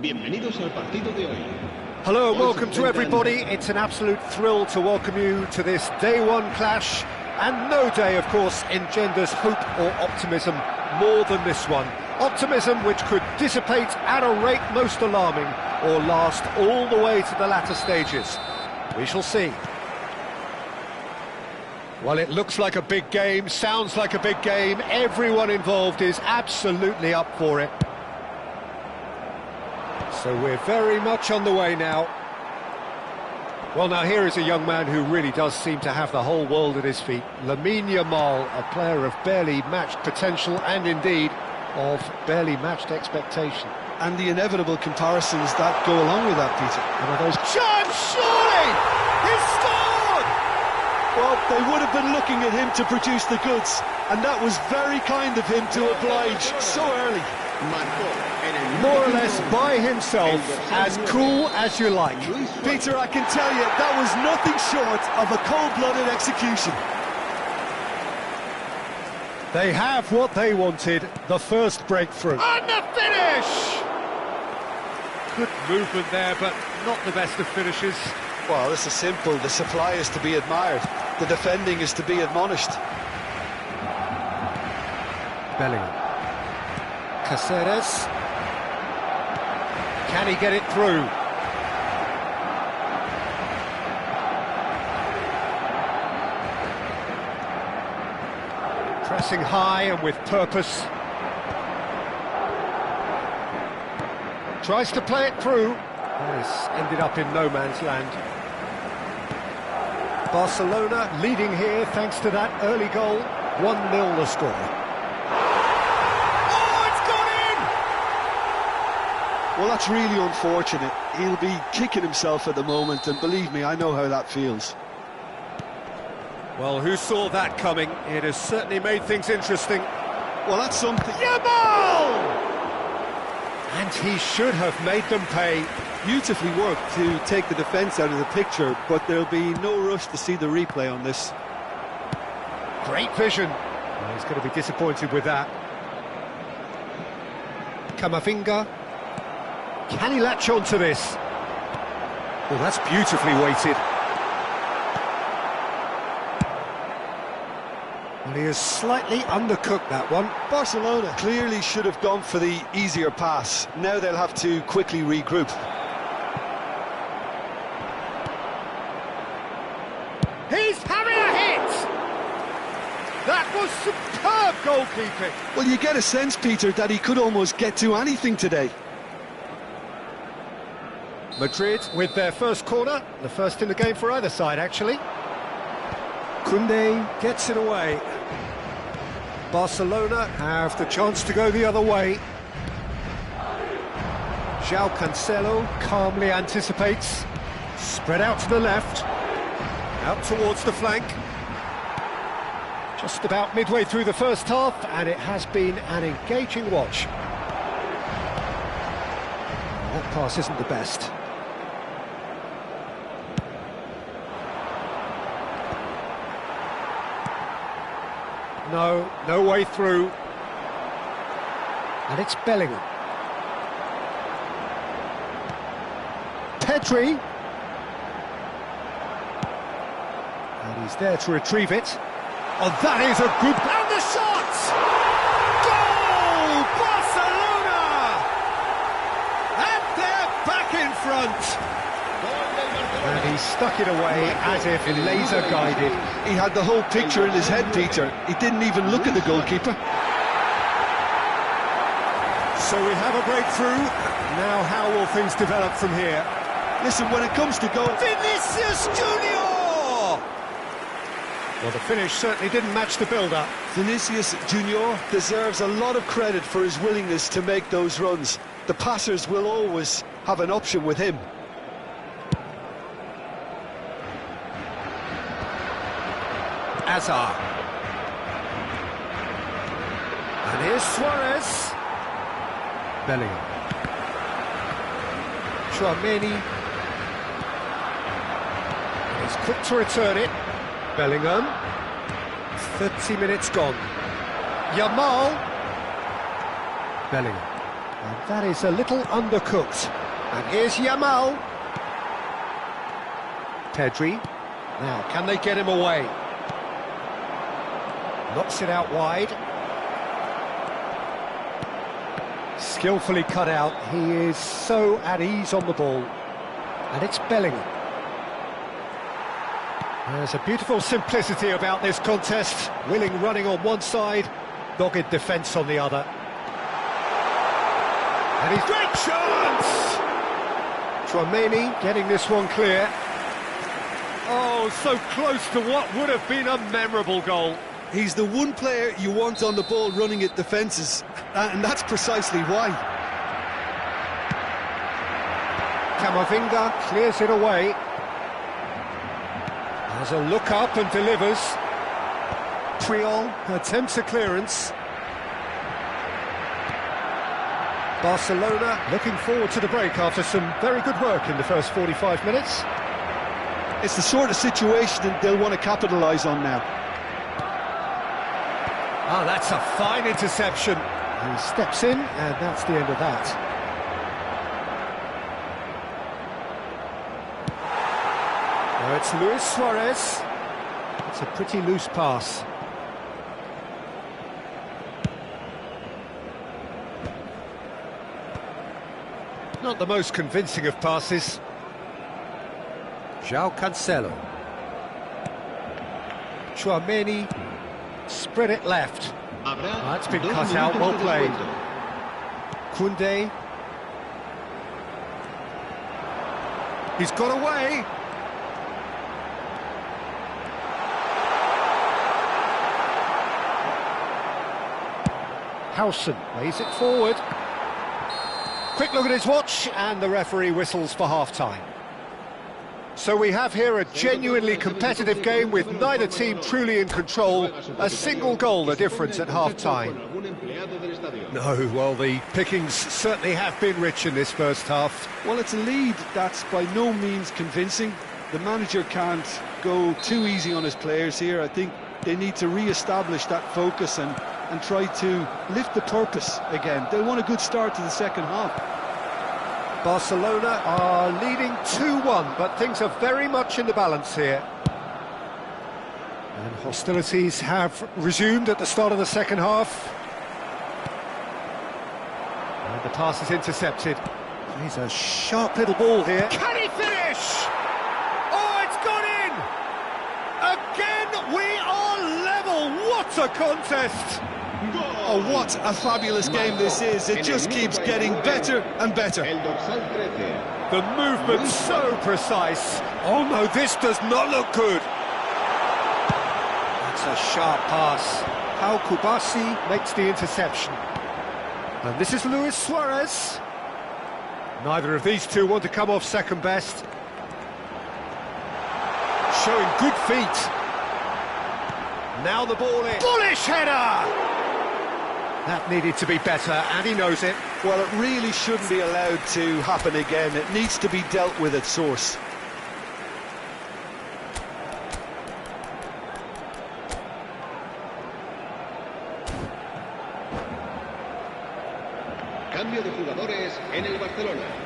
Bienvenidos al partido de hoy. Hello and welcome to everybody. It's an absolute thrill to welcome you to this day one clash, and no day, of course, engenders hope or optimism more than this one. Optimism which could dissipate at a rate most alarming or last all the way to the latter stages. We shall see. Well, it looks like a big game, sounds like a big game. Everyone involved is absolutely up for it. So we're very much on the way now. Well, now here is a young man who really does seem to have the whole world at his feet. Lamine Yamal, a player of barely matched potential and indeed of barely matched expectation. And the inevitable comparisons that go along with that, Peter. And are those chance, surely! away! He's scored! Well, they would have been looking at him to produce the goods, and that was very kind of him to oblige so early. More or less by himself, as cool as you like. Peter, I can tell you, that was nothing short of a cold-blooded execution. They have what they wanted, the first breakthrough. And the finish! Good movement there, but not the best of finishes. Well, this is simple. The supply is to be admired. The defending is to be admonished. Bellingham. Caceres. Can he get it through? Pressing high and with purpose. Tries to play it through. This ended up in no man's land. Barcelona leading here thanks to that early goal. 1-0 the score. Oh, it's gone in! Well, that's really unfortunate. He'll be kicking himself at the moment, and believe me, I know how that feels. Well, who saw that coming? It has certainly made things interesting. Well, that's something. Yamal! And he should have made them pay. Beautifully worked to take the defence out of the picture, but there'll be no rush to see the replay on this. Great vision. Well, he's going to be disappointed with that. Camavinga. Can he latch on to this? Well, that's beautifully weighted. Well, he has slightly undercooked that one. Barcelona clearly should have gone for the easier pass. Now they'll have to quickly regroup. He's having a hit! That was superb goalkeeping. Well, you get a sense, Peter, that he could almost get to anything today. Madrid with their first corner, the first in the game for either side, actually. Koundé gets it away. Barcelona have the chance to go the other way. João Cancelo calmly anticipates. Spread out to the left. Out towards the flank. Just about midway through the first half, and it has been an engaging watch. That pass isn't the best. No way through. And it's Bellingham. Pedri. And he's there to retrieve it. Oh, that is a good... And the shot! Goal! Barcelona! And they're back in front. And he stuck it away as if laser-guided. He had the whole picture in his head, Peter. He didn't even look at the goalkeeper. So we have a breakthrough. Now how will things develop from here? Listen, when it comes to goal... Vinicius Junior! Well, the finish certainly didn't match the build-up. Vinicius Junior deserves a lot of credit for his willingness to make those runs. The passers will always have an option with him. Hazard. And here's Suarez. Bellingham. Tchouaméni. He's quick to return it. Bellingham. 30 minutes gone. Yamal. Bellingham. And that is a little undercooked. And here's Yamal. Pedri. Now, can they get him away? Knocks it out wide. Skillfully cut out. He is so at ease on the ball. And it's Bellingham. There's a beautiful simplicity about this contest. Willing running on one side, dogged defence on the other. And he's great chance! Tchouaméni getting this one clear. Oh, so close to what would have been a memorable goal. He's the one player you want on the ball running at defences, and that's precisely why. Camavinga clears it away. Has a look up and delivers. Puyol attempts a clearance. Barcelona looking forward to the break after some very good work in the first 45 minutes. It's the sort of situation that they'll want to capitalise on now. Ah, that's a fine interception. He steps in, and that's the end of that. Now it's Luis Suarez. It's a pretty loose pass. Not the most convincing of passes. João Cancelo. Tchouaméni spread it left. That's been cut out, well played. Koundé. He's got away. Howson lays it forward. Quick look at his watch, and the referee whistles for half-time. So we have here a genuinely competitive game with neither team truly in control. A single goal the difference at half-time. No, well, the pickings certainly have been rich in this first half. Well, it's a lead that's by no means convincing. The manager can't go too easy on his players here. I think they need to re-establish that focus and try to lift the purpose again. They want a good start to the second half. Barcelona are leading 2-1, but things are very much in the balance here. And hostilities have resumed at the start of the second half. And the pass is intercepted. He's a sharp little ball here. Can he finish? Oh, it's gone in! Again, we are level! What a contest! Oh, what a fabulous game this is. It just keeps getting better and better. The movement's so precise. Oh no, this does not look good. That's a sharp pass. Pau Kubasi makes the interception. And this is Luis Suarez. Neither of these two want to come off second best. Showing good feet. Now the ball in. Bullish header! That needed to be better, and he knows it. Well, it really shouldn't be allowed to happen again. It needs to be dealt with at source. Cambio de jugadores en el Barcelona.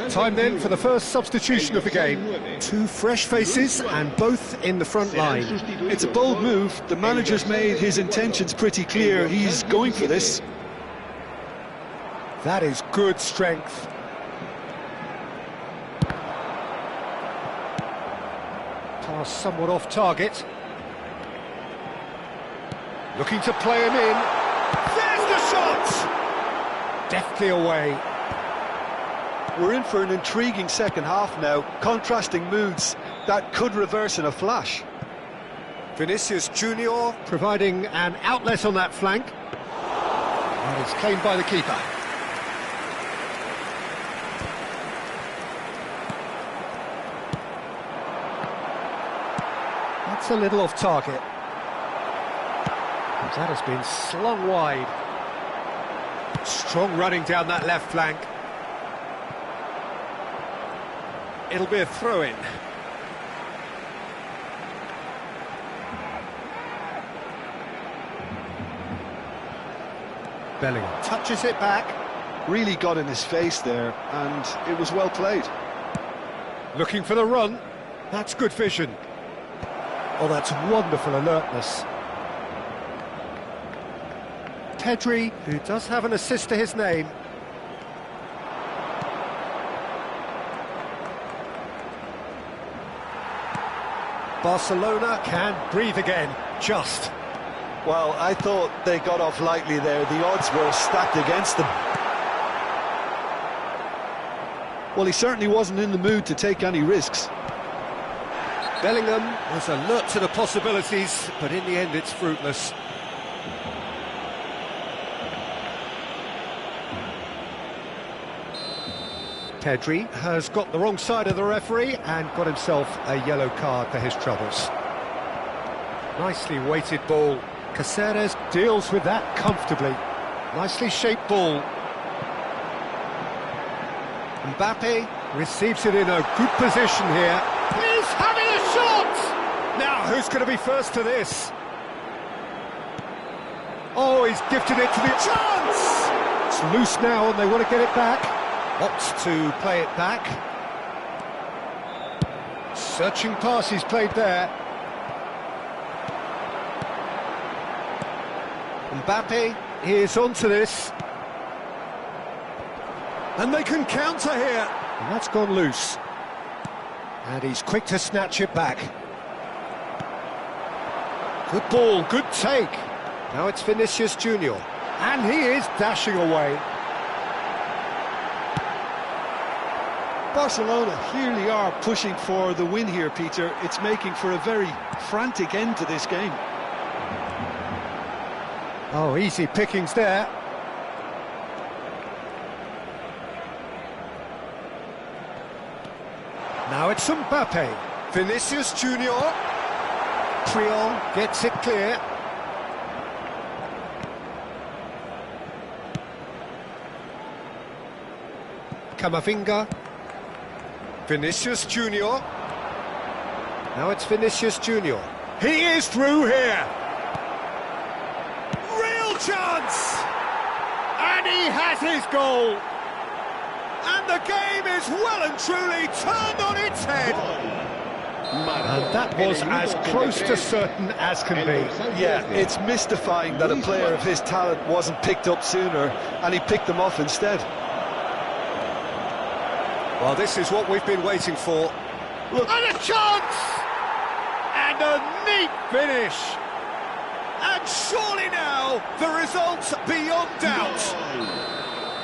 Time then for the first substitution of the game. Two fresh faces and both in the front line. It's a bold move. The manager's made his intentions pretty clear. He's going for this. That is good strength. Pass somewhat off target. Looking to play him in. There's the shot! Deftly away. We're in for an intriguing second half now. Contrasting moods that could reverse in a flash. Vinicius Junior providing an outlet on that flank. And it's claimed by the keeper. That's a little off target. That has been slung wide. Strong running down that left flank. It'll be a throw-in. Bellingham touches it back. Really got in his face there, and it was well played. Looking for the run. That's good vision. Oh, that's wonderful alertness. Pedri, who does have an assist to his name. Barcelona can breathe again, just. Well, I thought they got off lightly there. The odds were stacked against them. Well, he certainly wasn't in the mood to take any risks. Bellingham was alert to the possibilities, but in the end it's fruitless. Pedri has got the wrong side of the referee and got himself a yellow card for his troubles. Nicely weighted ball. Caceres deals with that comfortably. Nicely shaped ball. Mbappe receives it in a good position here. He's having a shot! Now, who's going to be first to this? Oh, he's gifted it to the chance! It's loose now and they want to get it back. Opts to play it back. Searching pass he's played there. Mbappe is onto this. And they can counter here. And that's gone loose. And he's quick to snatch it back. Good ball, good take. Now it's Vinicius Junior. And he is dashing away. Barcelona clearly are pushing for the win here, Peter. It's making for a very frantic end to this game. Oh, easy pickings there. Now it's Mbappe. Vinicius Junior. Triol gets it clear. Camavinga. Vinicius Junior. Now it's Vinicius Junior. He is through here. Real chance! And he has his goal. And the game is well and truly turned on its head. And that was as close to certain as can be. Yeah, it's mystifying that a player of his talent wasn't picked up sooner and he picked them off instead. Well, this is what we've been waiting for. Look. And a chance! And a neat finish! And surely now, the result's beyond doubt.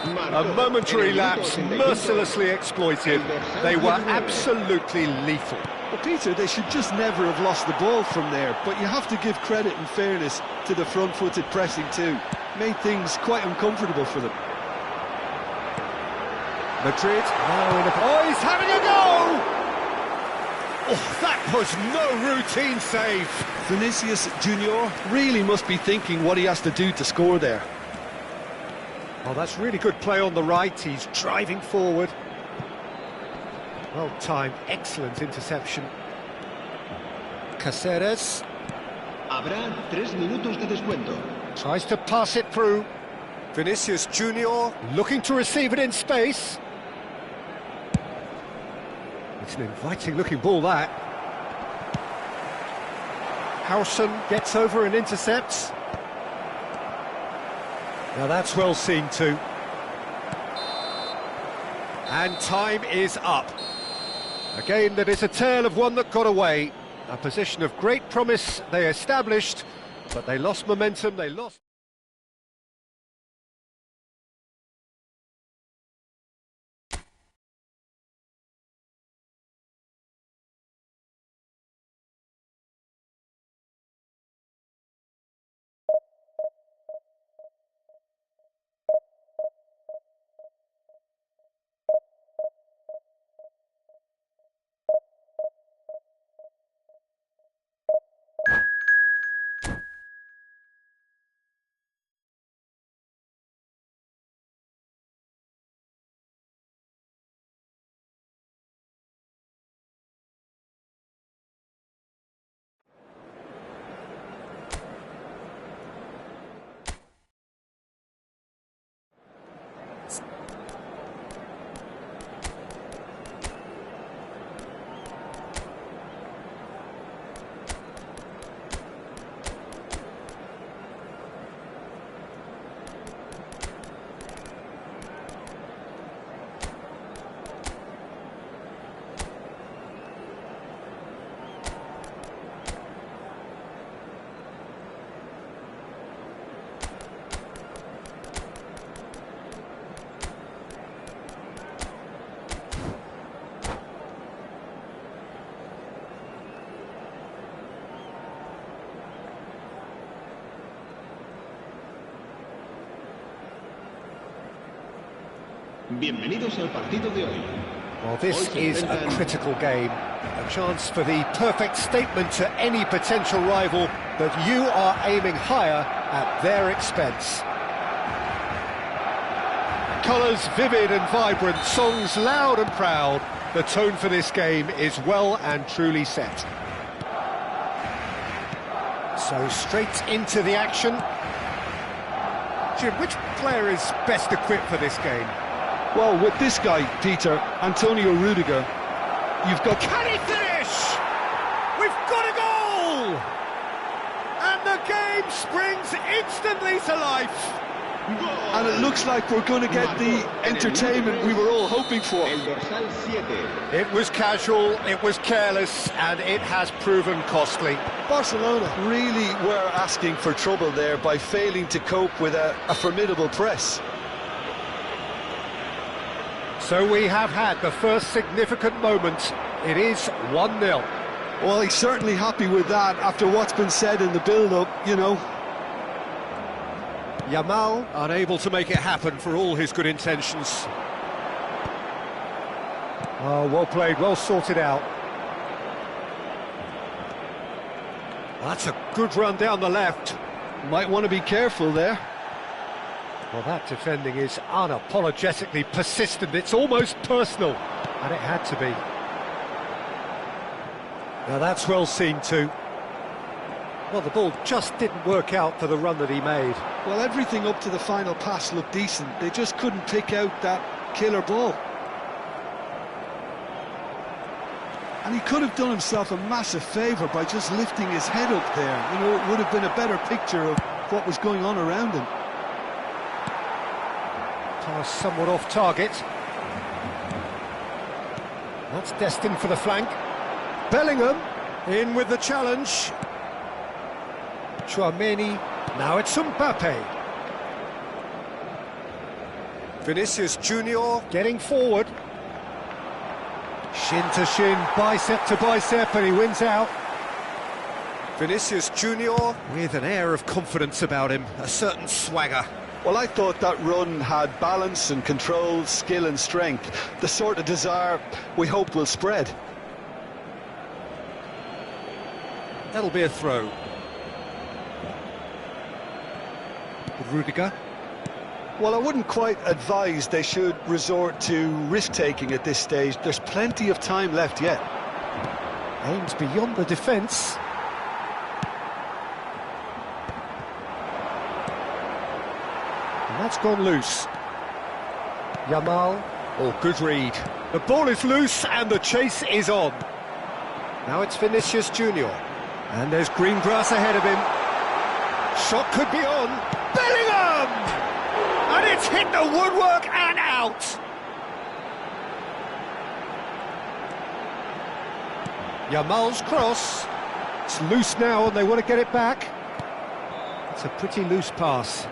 A momentary lapse, mercilessly exploited. They were absolutely lethal. Well, Peter, they should just never have lost the ball from there, but you have to give credit and fairness to the front-footed pressing too. Made things quite uncomfortable for them. Madrid now in a... Oh, he's having a go! Oh, that was no routine save. Vinicius Junior really must be thinking what he has to do to score there. Oh, that's really good play on the right. He's driving forward. Well timed, excellent interception. Caceres. Habrá 3 minutos de descuento. Tries to pass it through. Vinicius Junior looking to receive it in space. It's an inviting looking ball, that. Howson gets over and intercepts. Now that's well seen too. And time is up. A game that is a tale of one that got away. A position of great promise they established, but they lost momentum, they lost... Bienvenidos al partido de hoy. Well, this is a critical game, a chance for the perfect statement to any potential rival that you are aiming higher at their expense. Colours vivid and vibrant, songs loud and proud. The tone for this game is well and truly set. So straight into the action. Jim, which player is best equipped for this game? Well, with this guy, Peter, Antonio Rudiger, you've got... Can he finish? We've got a goal! And the game springs instantly to life. And it looks like we're going to get the entertainment we were all hoping for. El dorsal 7. It was casual, it was careless, and it has proven costly. Barcelona really were asking for trouble there by failing to cope with a formidable press. So we have had the first significant moment. It is 1-0. Well, he's certainly happy with that after what's been said in the build-up, you know. Yamal unable to make it happen for all his good intentions. Oh, well played, well sorted out. That's a good run down the left. Might want to be careful there. Well, that defending is unapologetically persistent. It's almost personal, and it had to be. Now that's well seen too. Well, the ball just didn't work out for the run that he made. Well, everything up to the final pass looked decent. They just couldn't pick out that killer ball. And he could have done himself a massive favour by just lifting his head up there. You know, it would have been a better picture of what was going on around him. Pass somewhat off target. That's destined for the flank. Bellingham in with the challenge. Tchouaméni, now it's Mbappe. Vinicius Junior getting forward. Shin to shin, bicep to bicep, and he wins out. Vinicius Junior with an air of confidence about him, a certain swagger. Well, I thought that run had balance and control, skill and strength, the sort of desire we hope will spread. That'll be a throw. Rudiger. Well, I wouldn't quite advise they should resort to risk-taking at this stage. There's plenty of time left yet. Aims beyond the defence. And that's gone loose. Yamal. Oh, good read. The ball is loose and the chase is on. Now it's Vinicius Junior. And there's green grass ahead of him. Shot could be on. Bellingham! And it's hit the woodwork and out. Yamal's cross. It's loose now and they want to get it back. It's a pretty loose pass.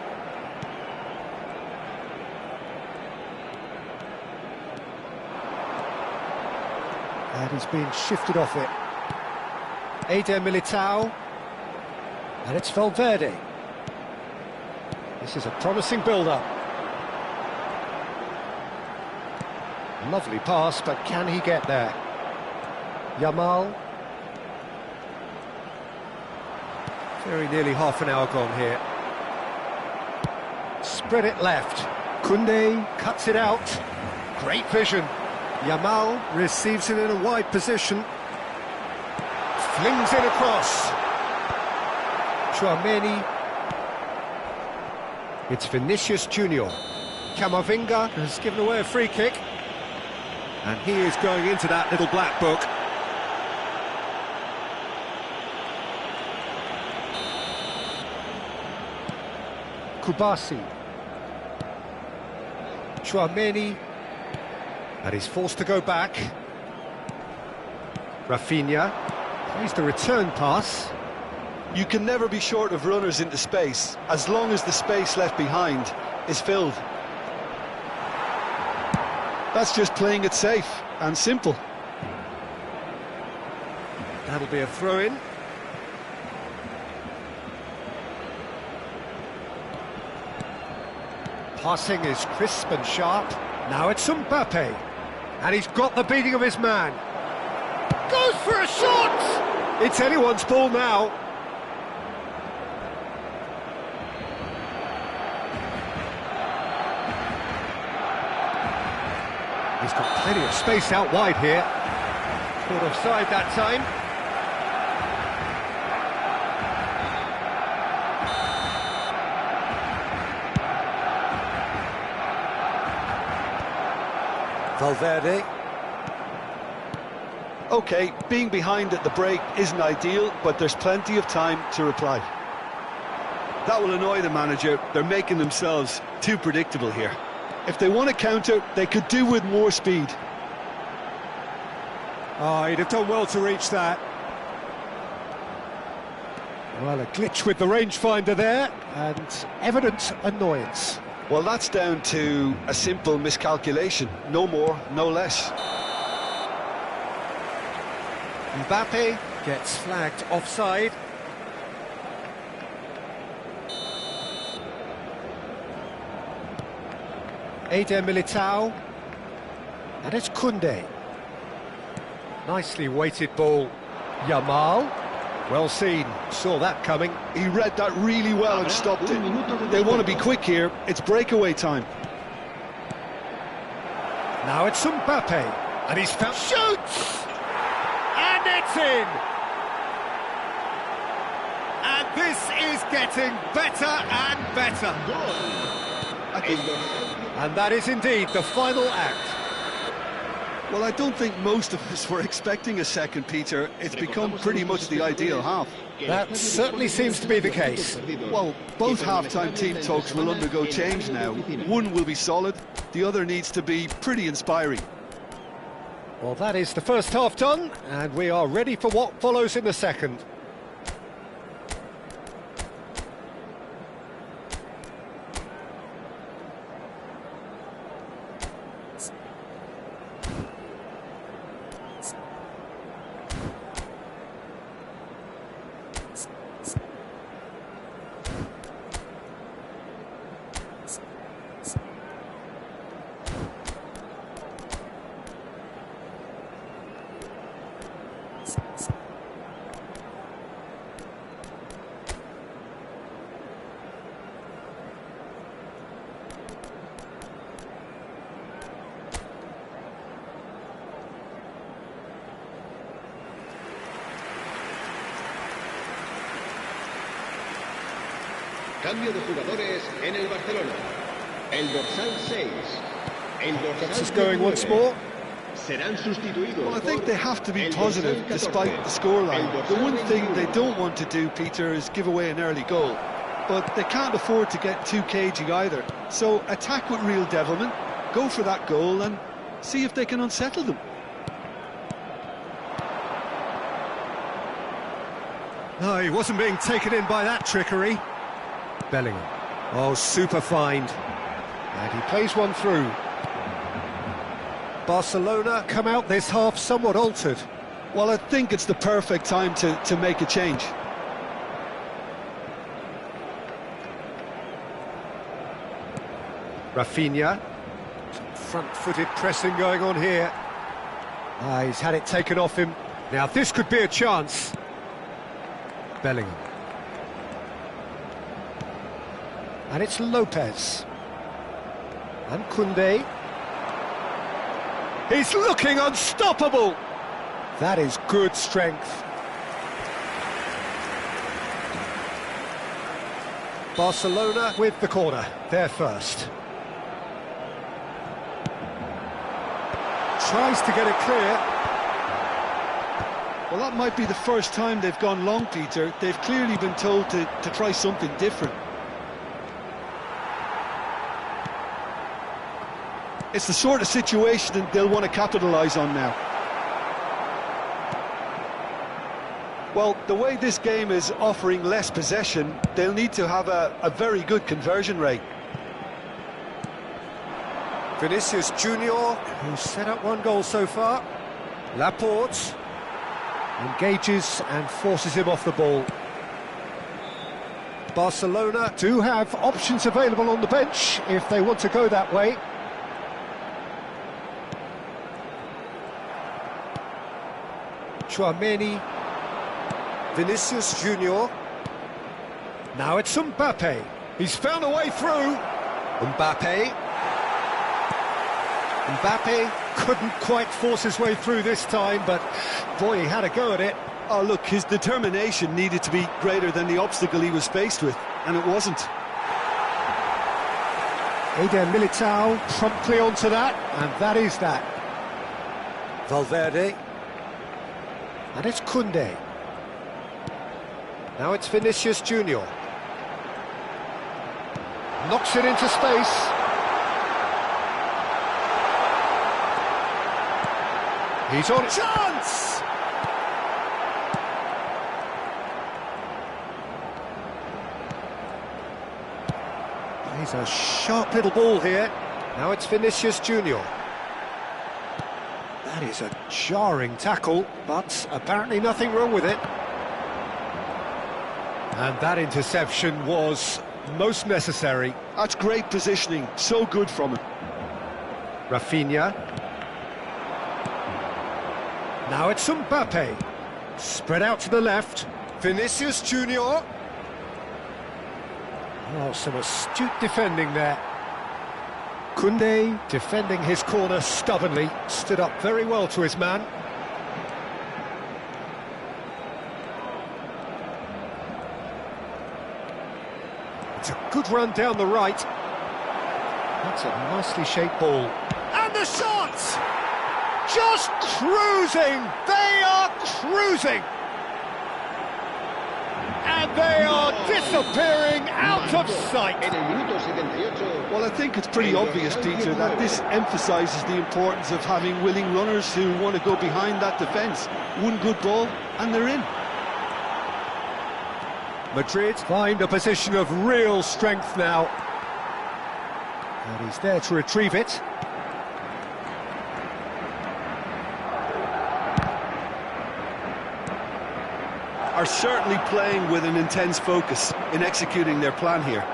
And he's being shifted off it. Eder Militao. And it's Valverde. This is a promising build-up. Lovely pass, but can he get there? Yamal. Very nearly half an hour gone here. Spread it left. Koundé cuts it out. Great vision. Yamal receives it in a wide position. Flings it across. Tchouaméni. It's Vinicius Junior. Camavinga has given away a free kick. And he is going into that little black book. Kubasi. Tchouaméni. And he's forced to go back. Rafinha plays the return pass. You can never be short of runners into space, as long as the space left behind is filled. That's just playing it safe and simple. That'll be a throw-in. Passing is crisp and sharp. Now it's Mbappe, and he's got the beating of his man. Goes for a shot! It's anyone's ball now. He's got plenty of space out wide here. Caught offside that time. Valverde. OK, being behind at the break isn't ideal, but there's plenty of time to reply. That will annoy the manager. They're making themselves too predictable here. If they want to counter, they could do with more speed. Oh, he'd have done well to reach that. Well, a glitch with the rangefinder there, and evident annoyance. Well, that's down to a simple miscalculation. No more, no less. Mbappe gets flagged offside. Eder Militao. And it's Koundé. Nicely weighted ball. Yamal. Well seen, saw that coming. He read that really well and stopped it. They want to be quick here, it's breakaway time. Now it's Mbappe, and he's found... Shoots! And it's in! And this is getting better and better. And that is indeed the final act. Well, I don't think most of us were expecting a second, Peter. It's become pretty much the ideal half. That certainly seems to be the case. Well, both half-time team talks will undergo change now. One will be solid, the other needs to be pretty inspiring. Well, that is the first half done, and we are ready for what follows in the second. Cambio de jugadores en el Barcelona. El dorsal 6. El dorsal Just going once more. Serán sustituidos. Well, I think they have to be positive despite the scoreline. The one thing they don't want to do, Peter, is give away an early goal. But they can't afford to get too cagey either. So attack with real devilment, go for that goal and see if they can unsettle them. No, he wasn't being taken in by that trickery. Bellingham. Oh, super find. And he plays one through. Barcelona come out this half somewhat altered. Well, I think it's the perfect time to make a change. Rafinha. Some front-footed pressing going on here. He's had it taken off him. Now this could be a chance. Bellingham. And it's Lopez. And Koundé. He's looking unstoppable! That is good strength. Barcelona with the corner, they're first. Tries to get it clear. Well, that might be the first time they've gone long, Peter. They've clearly been told to try something different. It's the sort of situation that they'll want to capitalise on now. Well, the way this game is offering less possession, they'll need to have a very good conversion rate. Vinicius Junior, who's set up one goal so far. Laporte engages and forces him off the ball. Barcelona do have options available on the bench if they want to go that way. Chouameni. Vinicius Junior. Now it's Mbappe. He's found a way through. Mbappe. Mbappe couldn't quite force his way through this time, but boy, he had a go at it. Oh, look, his determination needed to be greater than the obstacle he was faced with, and it wasn't. Eder Militao promptly onto that, and that is that. Valverde. And it's Koundé. Now it's Vinicius Junior. Knocks it into space. He's on chance! He's a sharp little ball here. Now it's Vinicius Junior. That is a jarring tackle, but apparently nothing wrong with it. And that interception was most necessary. That's great positioning, so good from him. Rafinha. Now it's Mbappe. Spread out to the left. Vinicius Junior. Oh, some astute defending there. Koundé defending his corner stubbornly. Stood up very well to his man. It's a good run down the right. That's a nicely shaped ball. And the shot! Just cruising! They are cruising! And they are disappearing out of sight! En el minuto 78. Well, I think it's pretty obvious, Peter, that this emphasises the importance of having willing runners who want to go behind that defence. One good ball, and they're in. Madrid find a position of real strength now. And he's there to retrieve it. Are certainly playing with an intense focus in executing their plan here.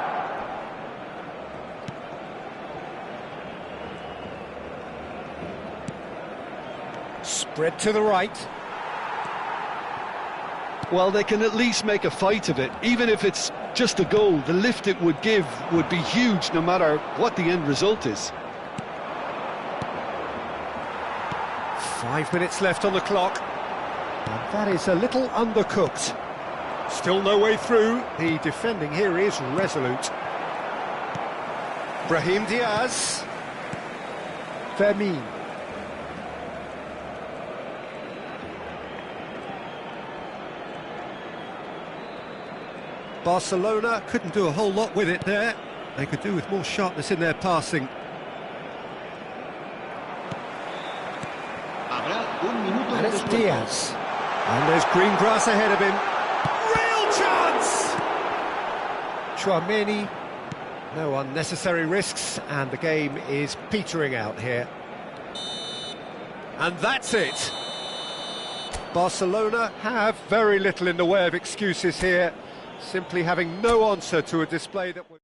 Spread to the right. Well, they can at least make a fight of it. Even if it's just a goal, the lift it would give would be huge no matter what the end result is. 5 minutes left on the clock. And that is a little undercooked. Still no way through. The defending here is resolute. Brahim Diaz. Fermin. Barcelona couldn't do a whole lot with it there. They could do with more sharpness in their passing. Habrá un minuto And de it's descuento. Diaz. And there's green grass ahead of him. Real chance! Chouameni. No unnecessary risks, and the game is petering out here. And that's it. Barcelona have very little in the way of excuses here, simply having no answer to a display that was...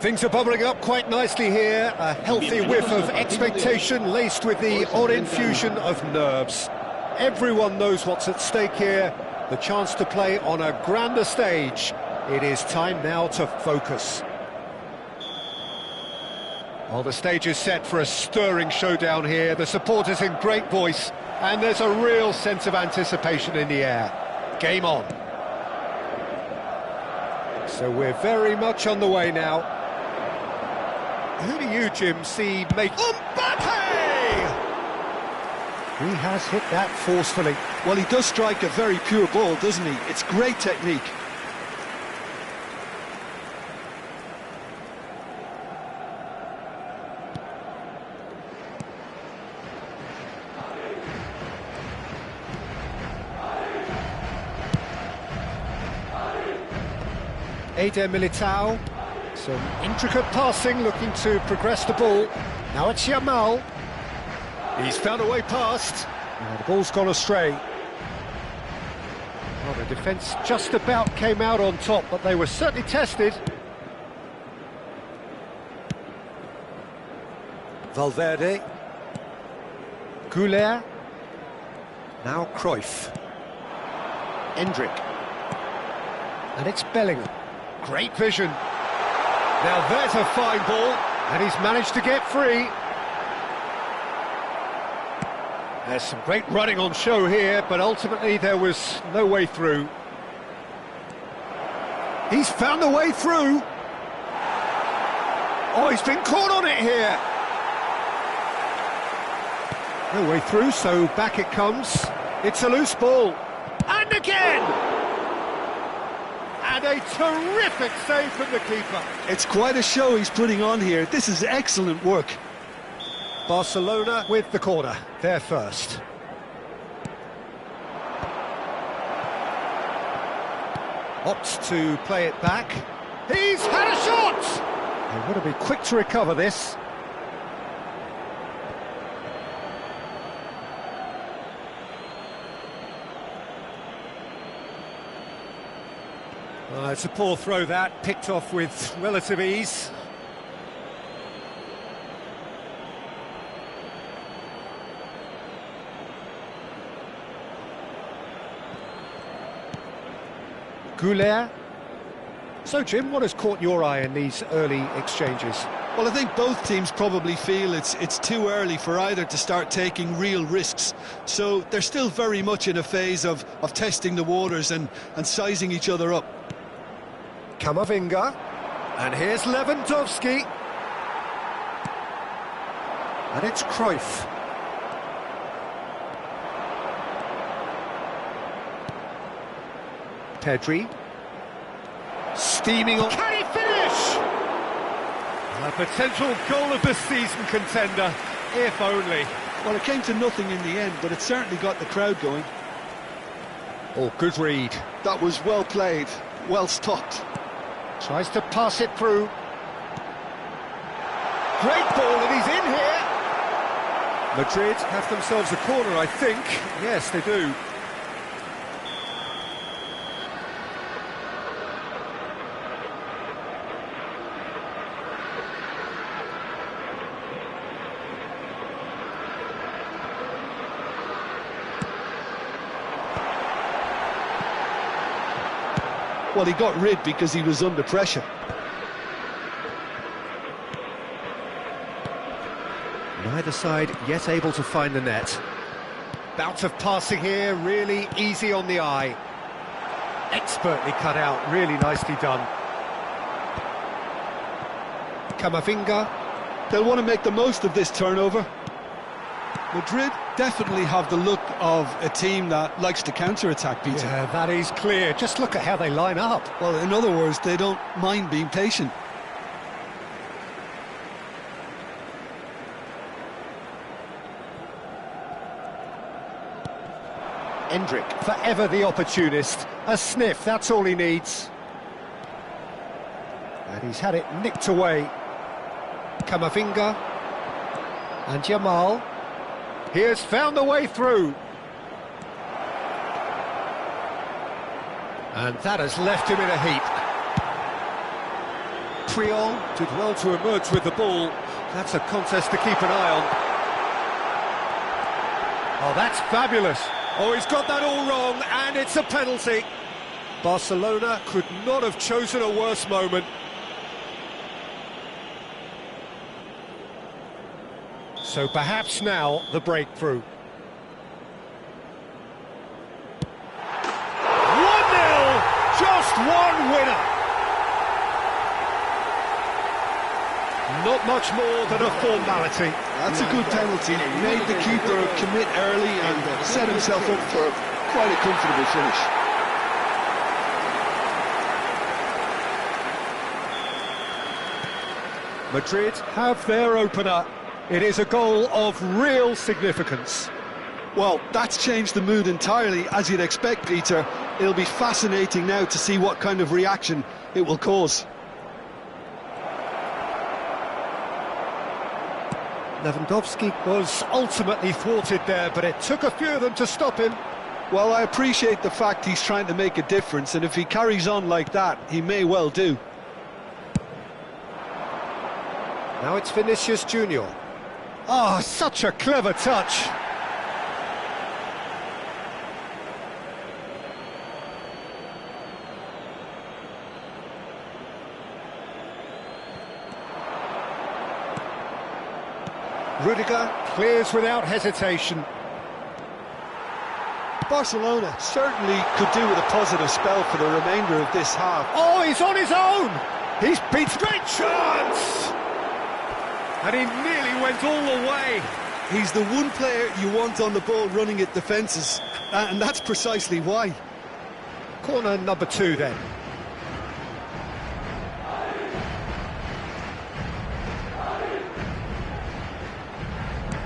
Things are bubbling up quite nicely here. A healthy whiff of expectation laced with the odd infusion of nerves. Everyone knows what's at stake here. The chance to play on a grander stage. It is time now to focus. Well, the stage is set for a stirring showdown here. The supporters in great voice, and there's a real sense of anticipation in the air. Game on. So we're very much on the way now. Who do you, Jim, see make... Mbappe! He has hit that forcefully. Well, he does strike a very pure ball, doesn't he? It's great technique. Eder Militao. Some intricate passing, looking to progress the ball. Now it's Yamal. He's found a way past. The ball's gone astray. Well, the defence just about came out on top, but they were certainly tested. Valverde. Goulet. Now Cruyff. Endrick. And it's Bellingham. Great vision. Now there's a fine ball, and he's managed to get free. There's some great running on show here, but ultimately there was no way through. He's found a way through. Oh, he's been caught on it here. No way through, so back it comes. It's a loose ball. And again! And a terrific save from the keeper. It's quite a show he's putting on here. This is excellent work. Barcelona with the corner. They're first. Opts to play it back. He's had a shot! They've got to be quick to recover this. It's a poor throw that, picked off with relative ease. Goulet. So, Jim, what has caught your eye in these early exchanges? Well, I think both teams probably feel it's too early for either to start taking real risks. So they're still very much in a phase of testing the waters and sizing each other up. Camavinga, and here's Lewandowski, and it's Cruyff. Pedri, steaming on. Can he finish? A potential goal of the season contender, if only. Well, it came to nothing in the end, but it certainly got the crowd going. Oh, good read. That was well played, well stopped. Tries to pass it through. Great ball, and he's in here. Madrid have themselves a corner, I think. Yes, they do. Well, he got rid because he was under pressure. Neither side yet able to find the net. Bout of passing here, really easy on the eye. Expertly cut out, really nicely done. Camavinga. They'll want to make the most of this turnover. Madrid definitely have the look of a team that likes to counter-attack, Peter. Yeah, that is clear. Just look at how they line up. Well, in other words, they don't mind being patient. Endrick, forever the opportunist. A sniff, that's all he needs. And he's had it nicked away. Camavinga. And Yamal. He has found a way through. And that has left him in a heap. Creole did well to emerge with the ball. That's a contest to keep an eye on. Oh, that's fabulous. Oh, he's got that all wrong, and it's a penalty. Barcelona could not have chosen a worse moment. So perhaps now the breakthrough. 1-0, just one winner. Not much more than a formality. That's a good penalty. Made the keeper commit early and set himself up for quite a comfortable finish. Madrid have their opener. It is a goal of real significance. Well, that's changed the mood entirely, as you'd expect, Peter. It'll be fascinating now to see what kind of reaction it will cause. Lewandowski was ultimately thwarted there, but it took a few of them to stop him. Well, I appreciate the fact he's trying to make a difference, and if he carries on like that, he may well do. Now it's Vinicius Junior. Oh, such a clever touch. Rudiger clears without hesitation. Barcelona certainly could do with a positive spell for the remainder of this half. Oh, he's on his own! He's beat great chance! And he nearly went all the way. He's the one player you want on the ball running at defences, and that's precisely why. Corner number 2 then.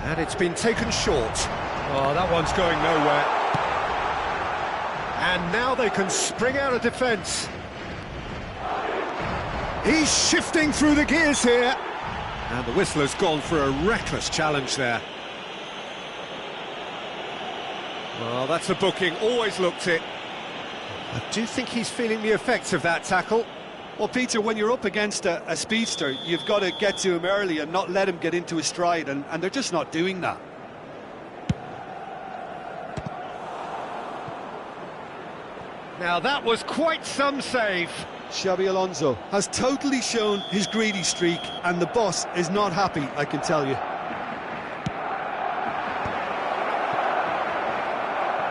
And it's been taken short. Oh, that one's going nowhere. And now they can spring out of defence. He's shifting through the gears here. And the whistler's gone for a reckless challenge there. Well, that's a booking, always looked it. I do think he's feeling the effects of that tackle. Well, Peter, when you're up against a speedster, you've got to get to him early and not let him get into his stride, and they're just not doing that. Now that was quite some save. Xabi Alonso has totally shown his greedy streak, and the boss is not happy, I can tell you.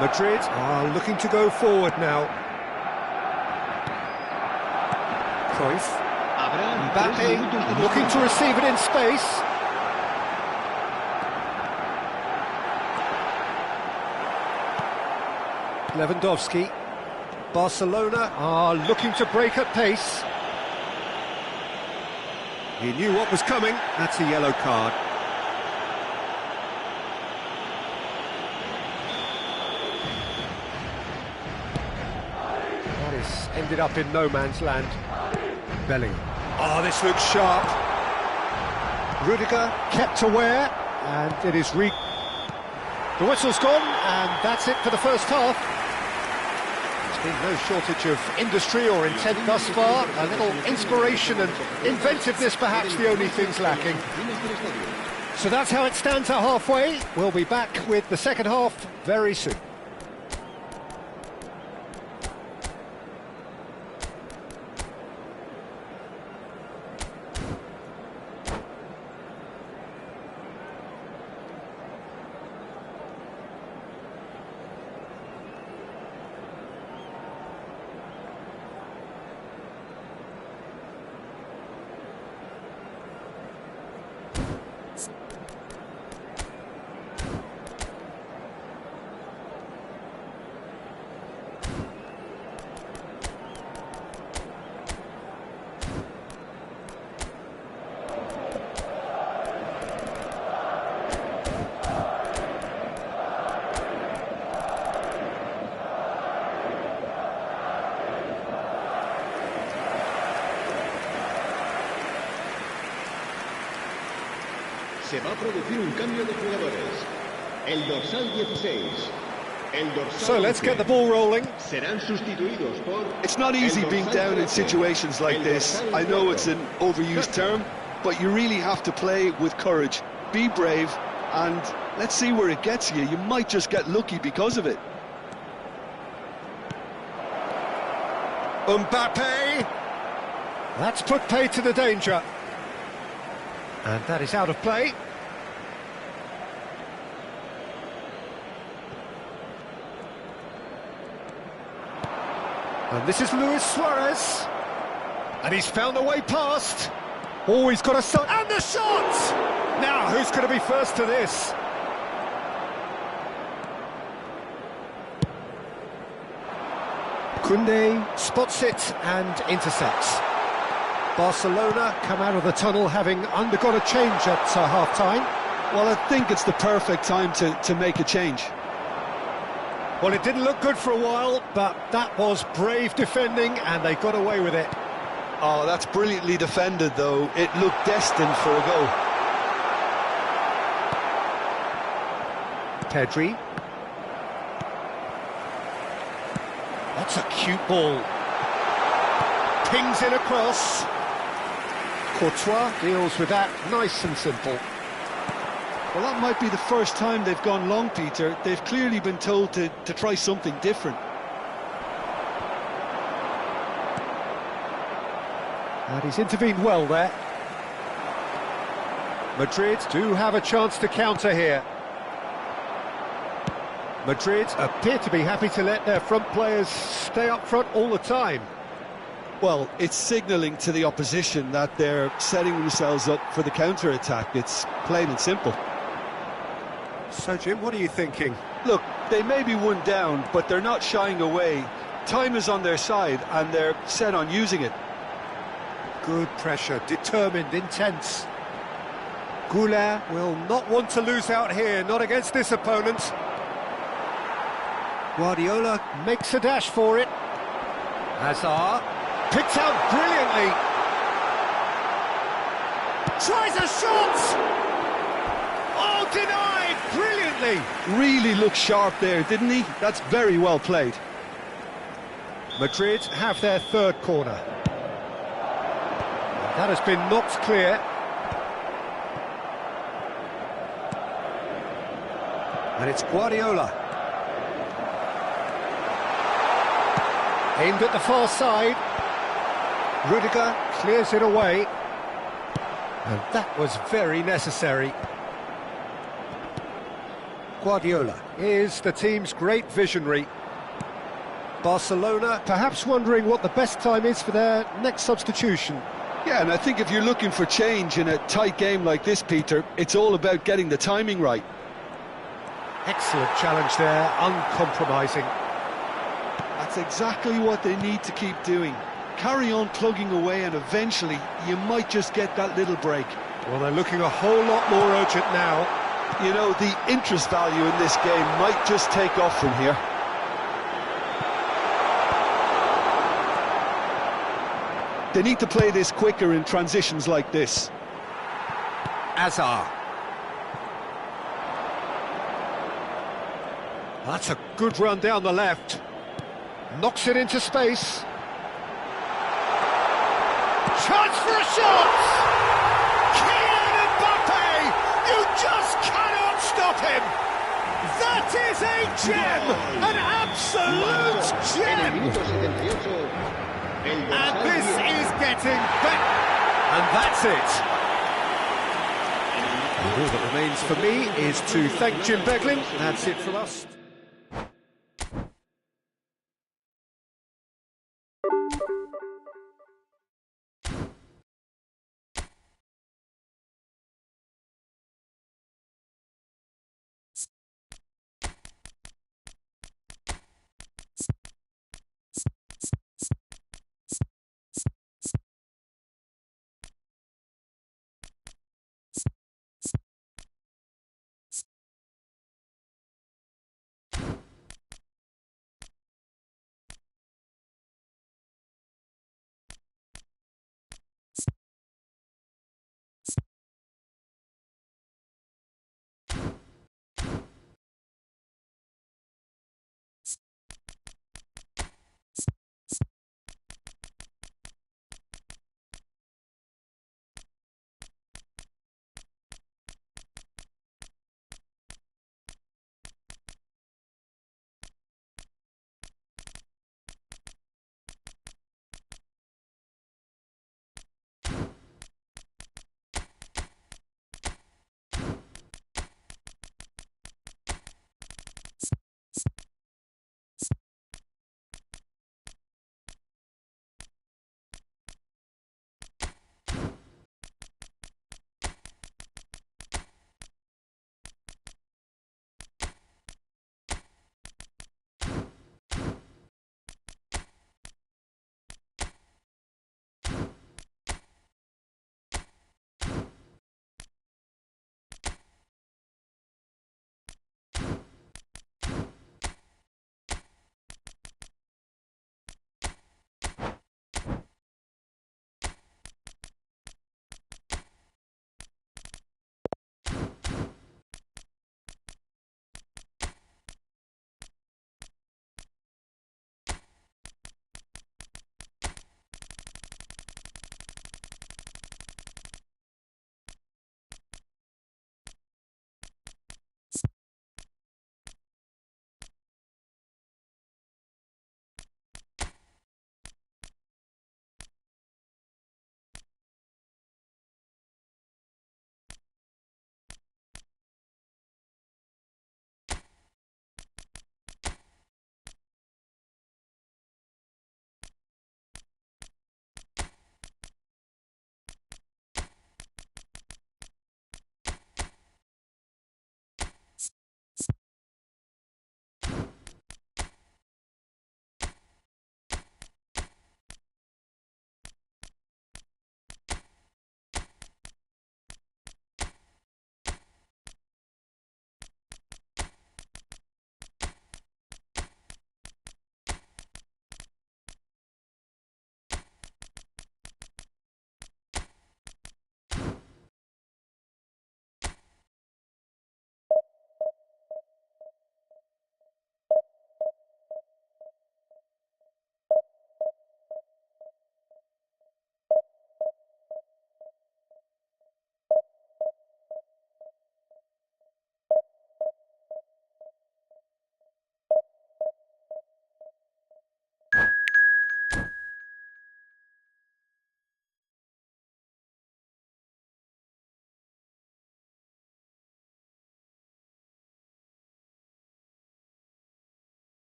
Madrid are looking to go forward now. Cruyff. Mbappe looking to receive it in space. Lewandowski. Barcelona are looking to break at pace. He knew what was coming. That's a yellow card. That is ended up in no man's land. Bellingham. Oh, this looks sharp. Rudiger kept aware, and it is the whistle's gone, and that's it for the first half. There's been no shortage of industry or intent thus far. A little inspiration and inventiveness, perhaps the only things lacking. So that's how it stands at halfway. We'll be back with the second half very soon. Se va a producir un cambio de jugadores. El dorsal 16, El dorsal So let's 11. get the ball rolling. Serán sustituidos por... It's not easy el being dorsal down in 13. situations like El this. dorsal I know it's 4. an overused term, but you really have to play with courage. Be brave, and let's see where it gets you. You might just get lucky because of it. Mbappe. That's put pay to the danger. And that is out of play. And this is Luis Suarez. And he's found a way past. Oh, he's got a shot. And the shot! Now, who's going to be first to this? Koundé spots it and intercepts. Barcelona come out of the tunnel having undergone a change at half-time. Well, I think it's the perfect time to make a change. Well, it didn't look good for a while, but that was brave defending and they got away with it. Oh, that's brilliantly defended, though. It looked destined for a goal. Pedri. That's a cute ball. Pings in across. Courtois deals with that nice and simple. Well, that might be the first time they've gone long, Peter. They've clearly been told to try something different. And he's intervened well there. Madrid do have a chance to counter here. Madrid appear to be happy to let their front players stay up front all the time. Well, it's signalling to the opposition that they're setting themselves up for the counter-attack. It's plain and simple. So, Jim, what are you thinking? Look, they may be one down, but they're not shying away. Time is on their side, and they're set on using it. Good pressure, determined, intense. Goulart will not want to lose out here, not against this opponent. Guardiola makes a dash for it. Hazard picked out brilliantly. Tries a shot! Oh, denied brilliantly. Really looked sharp there, didn't he? That's very well played. Madrid have their third corner. That has been knocked clear. And it's Guardiola. Aimed at the far side. Rudiger clears it away. And that was very necessary. Guardiola is the team's great visionary. Barcelona perhaps wondering what the best time is for their next substitution. Yeah, and I think if you're looking for change in a tight game like this, Peter, it's all about getting the timing right. Excellent challenge there, uncompromising. That's exactly what they need to keep doing. Carry on plugging away, and eventually you might just get that little break. Well, they're looking a whole lot more urgent now. You know, the interest value in this game might just take off from here. They need to play this quicker in transitions like this. Hazard. That's a good run down the left. Knocks it into space. Chance for a shot! Kylian Mbappe! You just cannot stop him! That is a gem! An absolute En el gem! minuto 78, el And dorsal this 10. is getting better. And that's it. And all that remains for me is to thank Jim Beglin. That's it from us.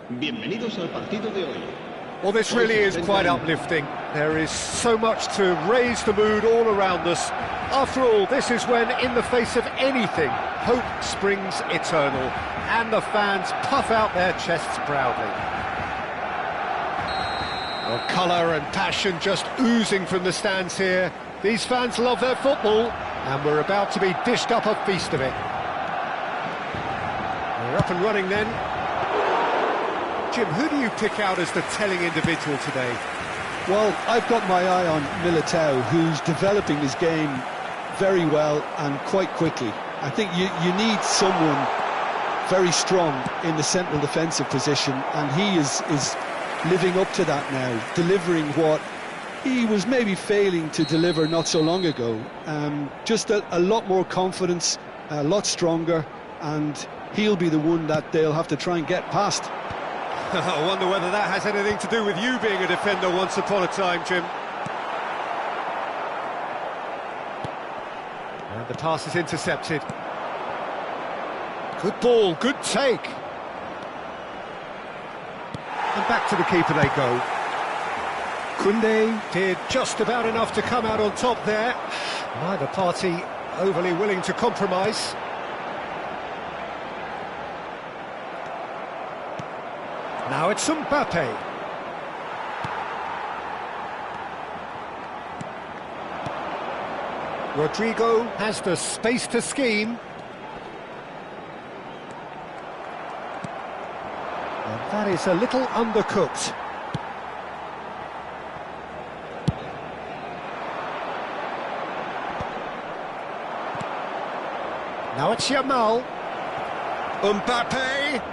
Bienvenidos al partido de hoy. Well, this really is quite uplifting. There is so much to raise the mood all around us. After all, this is when, in the face of anything, hope springs eternal, and the fans puff out their chests proudly. Well, colour and passion just oozing from the stands here. These fans love their football, and we're about to be dished up a feast of it. We're up and running then. Jim, who do you pick out as the telling individual today? Well, I've got my eye on Militao, who's developing his game very well and quite quickly. I think you need someone very strong in the central defensive position, and he is living up to that now, delivering what he was maybe failing to deliver not so long ago. Just a lot more confidence, a lot stronger, and he'll be the one that they'll have to try and get past. I wonder whether that has anything to do with you being a defender once upon a time, Jim. And the pass is intercepted. Good ball, good take. And back to the keeper they go. Koundé did just about enough to come out on top there. Neither party overly willing to compromise. Now it's Mbappe. Rodrigo has the space to scheme. And that is a little undercooked. Now it's Yamal. Mbappe.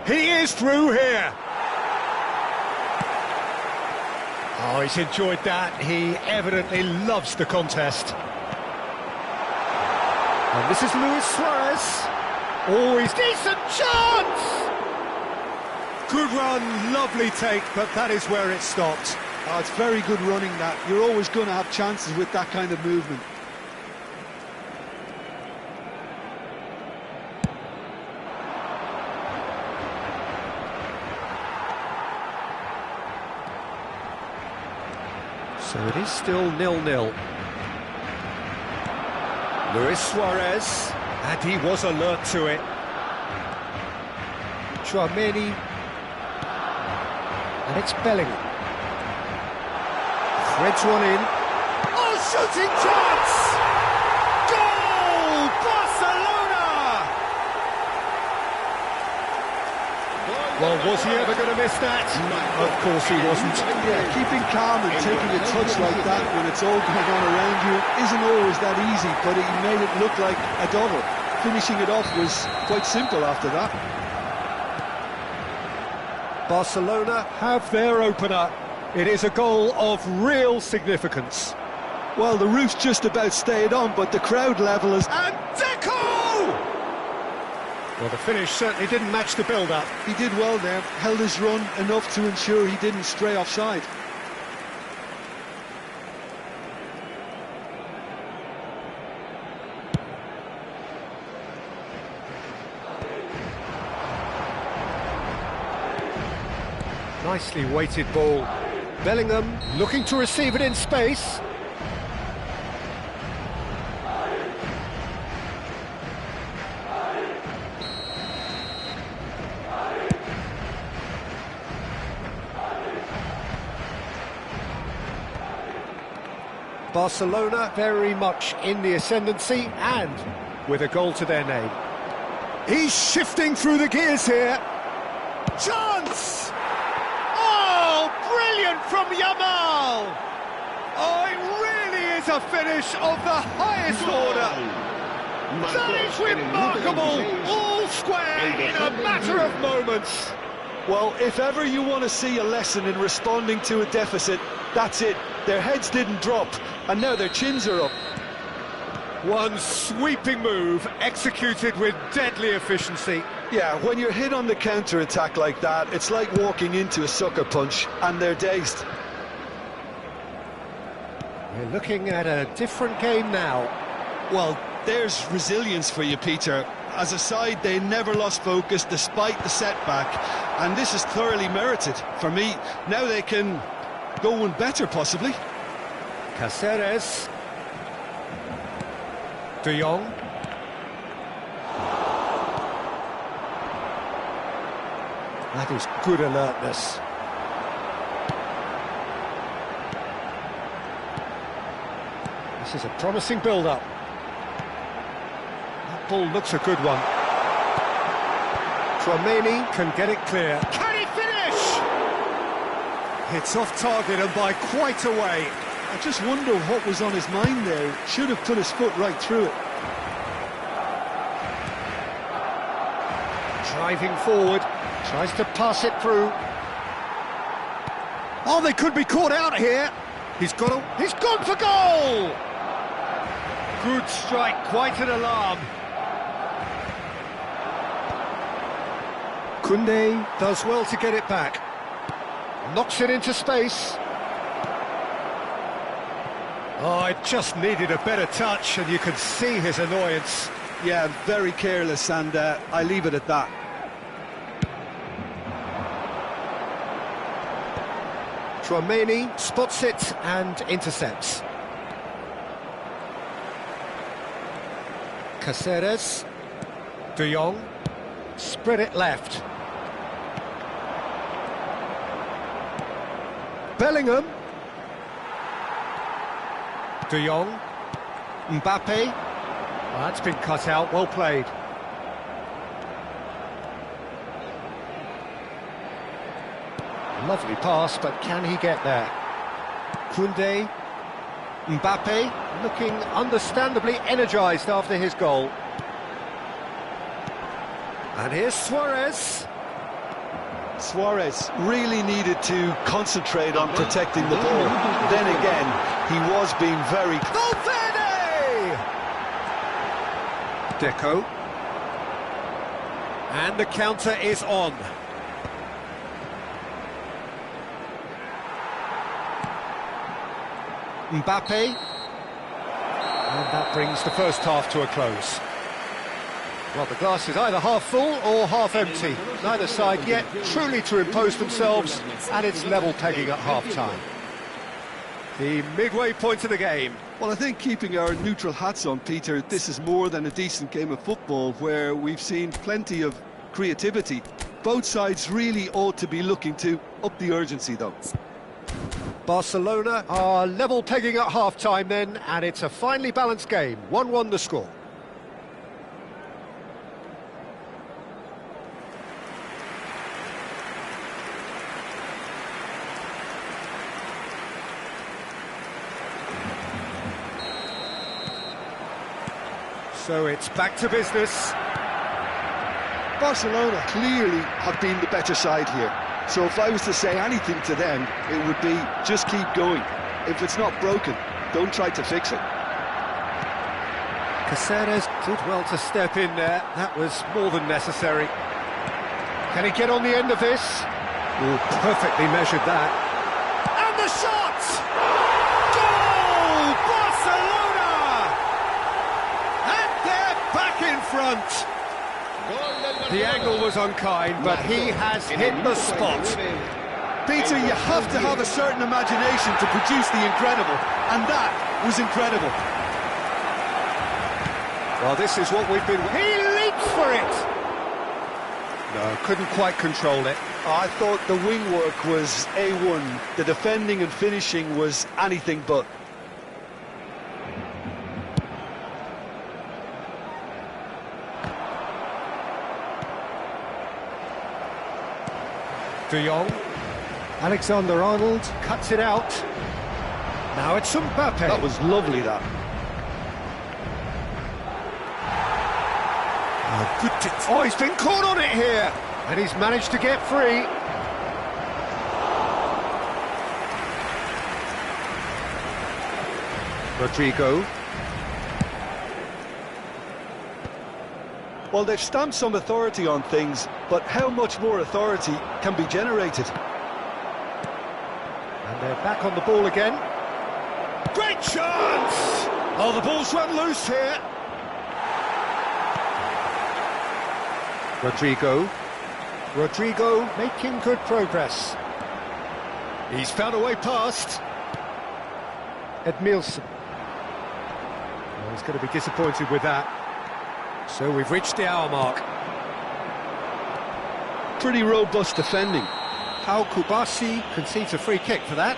He is through here. Oh, he's enjoyed that. He evidently loves the contest. And this is Luis Suarez. Oh, he's decent chance! Good run, lovely take, but that is where it stopped. Oh, it's very good running that. You're always going to have chances with that kind of movement. So it is still 0-0. Luis Suarez, and he was alert to it. Chouameni, and it's Bellingham. Threads one in. Oh, shooting chance! Goal! Barcelona! Well, was he ever going to miss that? Of course he wasn't. Yeah, keeping calm and taking a touch like that when it's all going on around you isn't always that easy, but he made it look like a double. Finishing it off was quite simple after that. Barcelona have their opener. It is a goal of real significance. Well, the roof's just about stayed on, but the crowd level is... And Deco! Well, the finish certainly didn't match the build-up. He did well there, held his run enough to ensure he didn't stray offside. Nicely weighted ball. Bellingham looking to receive it in space. Barcelona very much in the ascendancy and with a goal to their name. He's shifting through the gears here. Chance! Oh, brilliant from Yamal! Oh, it really is a finish of the highest order. That is remarkable! All square in a matter of moments. Well, if ever you want to see a lesson in responding to a deficit, that's it. Their heads didn't drop, and now their chins are up. One sweeping move, executed with deadly efficiency. Yeah, when you're hit on the counter-attack like that, it's like walking into a sucker punch, and they're dazed. We're looking at a different game now. Well, there's resilience for you, Peter. as a side, they never lost focus despite the setback, and this is thoroughly merited for me. Now they can go one better, possibly. Cáceres. De Jong. That is good alertness. This is a promising build-up. That ball looks a good one. Tchouaméni can get it clear. Can he finish? It's off target and by quite a way. I just wonder what was on his mind there. Should have put his foot right through it. Driving forward, tries to pass it through. Oh, they could be caught out here. He's gone for goal! Good strike, quite an alarm. Koundé does well to get it back. Knocks it into space. Oh, it just needed a better touch, and you can see his annoyance. Yeah, very careless, and I leave it at that. Tchouaméni spots it and intercepts. Cáceres. De Jong. Spread it left. Bellingham. De Jong. Mbappe. Oh, that's been cut out, well played. Lovely pass, but can he get there? Koundé. Mbappe looking understandably energised after his goal. And here's Suarez. Suarez really needed to concentrate on protecting the ball. Then again, he was being very... Valverde! Deco. And the counter is on. Mbappe. And that brings the first half to a close. Well, the glass is either half full or half empty. Neither side yet truly to impose themselves, and it's level pegging at half-time. The midway point of the game. Well, I think keeping our neutral hats on, Peter, this is more than a decent game of football where we've seen plenty of creativity. Both sides really ought to be looking to up the urgency, though. Barcelona are level pegging at half-time then, and it's a finely balanced game. 1-1 the score. So it's back to business. Barcelona clearly have been the better side here. So if I was to say anything to them, it would be just keep going. If it's not broken, don't try to fix it. Cáceres did well to step in there. That was more than necessary. Can he get on the end of this? Oh, perfectly measured that. And the shot! Goal! Barcelona! And they're back in front. The angle was unkind, but he has hit the spot. Peter, you have to have a certain imagination to produce the incredible, and that was incredible. Well, this is what we've been... He leaps for it! No, couldn't quite control it. I thought the wing work was A1. The defending and finishing was anything but. De Jong. Alexander-Arnold cuts it out. Now it's Mbappe. That was lovely, that. Oh, he's been caught on it here. And he's managed to get free. Rodrigo. Well, they've stamped some authority on things, but how much more authority can be generated? And they're back on the ball again. Great chance! Oh, the ball's run loose here. Rodrigo making good progress. He's found a way past. Edmilson. Oh, he's going to be disappointed with that. So we've reached the hour mark. Pretty robust defending. How Kubasi concedes a free kick for that.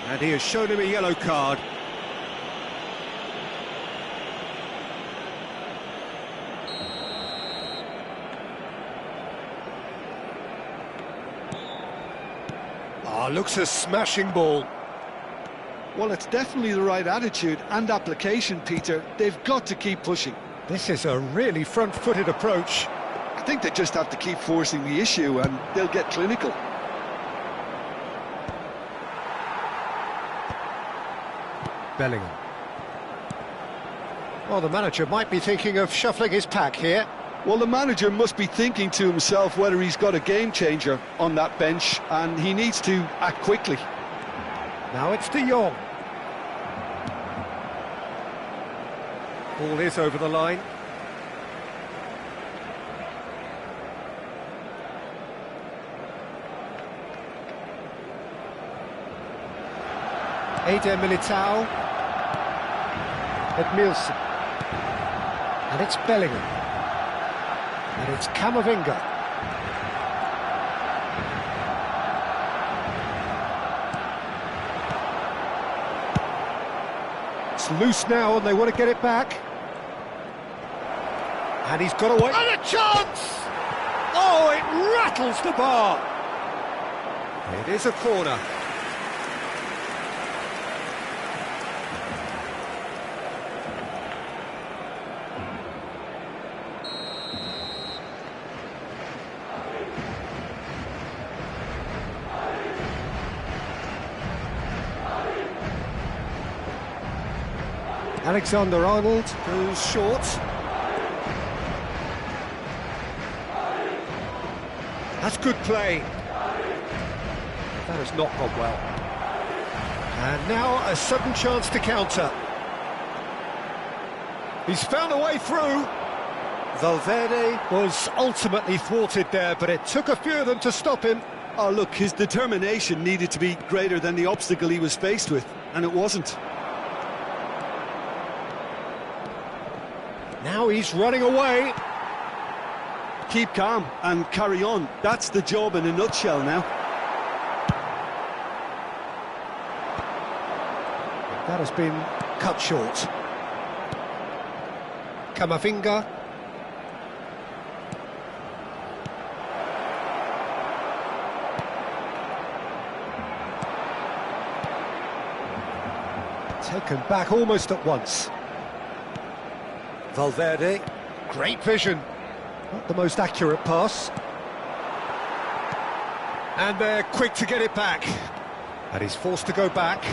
And he has shown him a yellow card. Looks a smashing ball. Well, it's definitely the right attitude and application, Peter. They've got to keep pushing. This is a really front-footed approach. I think they just have to keep forcing the issue and they'll get clinical. Bellingham. Well, the manager might be thinking of shuffling his pack here. Well, the manager must be thinking to himself whether he's got a game-changer on that bench, and he needs to act quickly. Now it's De Jong. Ball is over the line. Eder Militao. Edmilson. And it's Bellingham. And it's Camavinga. It's loose now and they want to get it back. And he's got away. And a chance! Oh, it rattles the bar. It is a corner. Alexander-Arnold goes short. That's good play. That has not gone well. And now a sudden chance to counter. He's found a way through. Valverde was ultimately thwarted there, but it took a few of them to stop him. Oh, look, his determination needed to be greater than the obstacle he was faced with, and it wasn't. Now he's running away. Keep calm and carry on. That's the job in a nutshell now. That has been cut short. Camavinga. Taken back almost at once. Valverde, great vision. Not the most accurate pass. And they're quick to get it back. And he's forced to go back.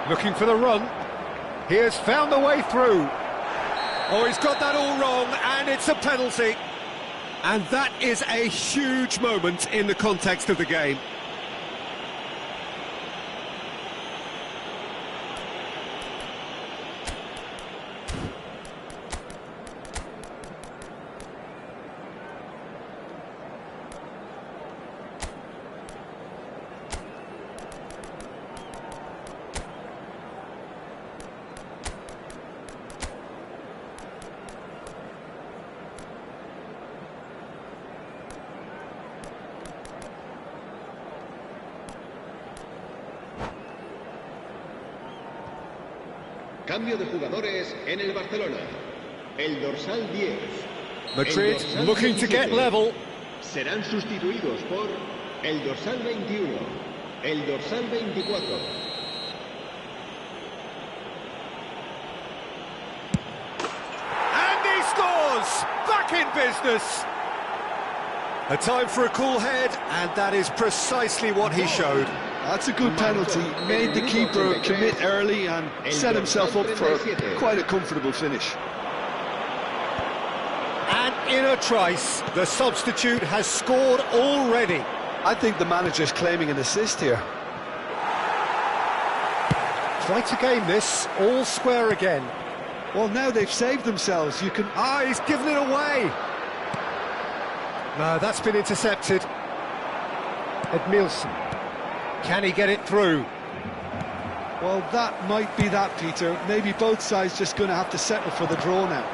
Looking for the run. He has found the way through. Oh, he's got that all wrong, and it's a penalty. And that is a huge moment in the context of the game. Cambio de jugadores en el Barcelona. El dorsal 10. Madrid dorsal looking to get 17. level. Serán sustituidos por el dorsal 21, el dorsal 24. And he scores! Back in business! A time for a cool head, and that is precisely what he showed. That's a good penalty. Made the keeper commit early and set himself up for quite a comfortable finish. And in a trice, the substitute has scored already. I think the manager's claiming an assist here. Try to game this, all square again. Well, now they've saved themselves. You can... Ah, he's given it away. No, that's been intercepted. Edmilson. Can he get it through? Well, that might be that, Peter. Maybe both sides just going to have to settle for the draw now.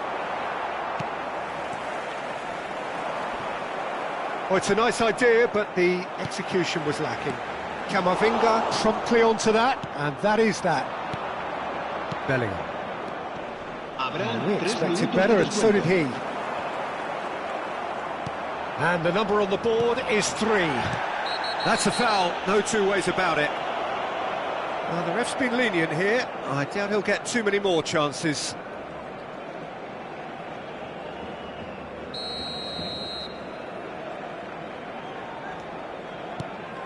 Oh, it's a nice idea, but the execution was lacking. Camavinga promptly onto that, and that is that. Bellingham. We expected better, and so did he. And the number on the board is 3. That's a foul, no two ways about it. Well, the ref's been lenient here. I doubt he'll get too many more chances.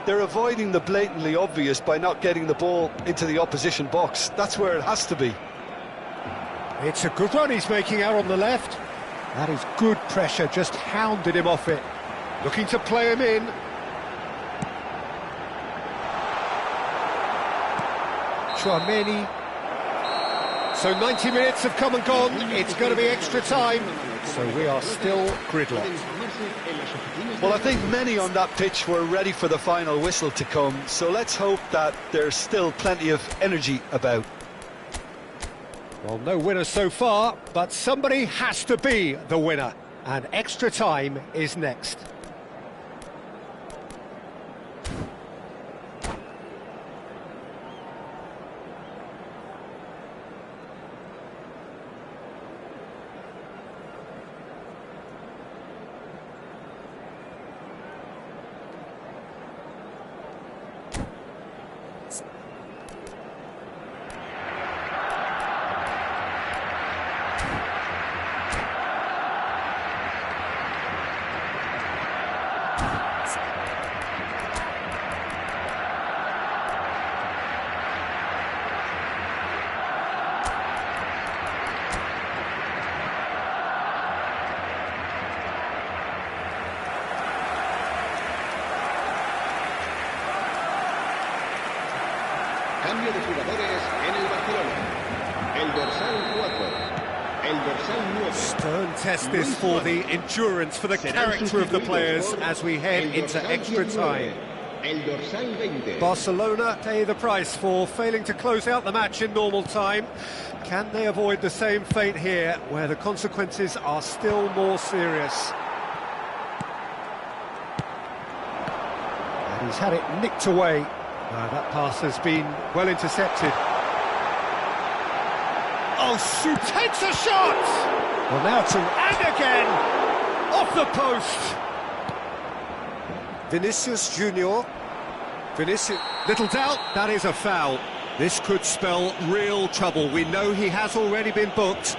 They're avoiding the blatantly obvious by not getting the ball into the opposition box. That's where it has to be. It's a good run he's making out on the left. That is good pressure, just hounded him off it. Looking to play him in. Chouameni. So 90 minutes have come and gone. It's going to be extra time. So we are still gridlocked. Well, I think many on that pitch were ready for the final whistle to come. So let's hope that there's still plenty of energy about. Well, no winner so far, but somebody has to be the winner. And extra time is next. Cambio de jugadores en el Barcelona. El dorsal 4. El dorsal 9. Stern test this for the endurance, for the character of the players as we head into extra time. El dorsal 20. Barcelona pay the price for failing to close out the match in normal time. Can they avoid the same fate here, where the consequences are still more serious? And he's had it nicked away. That pass has been well intercepted. Oh, takes a shot! Well, now to and again! Off the post! Vinicius Junior. Vinicius, little doubt, that is a foul. This could spell real trouble. We know he has already been booked.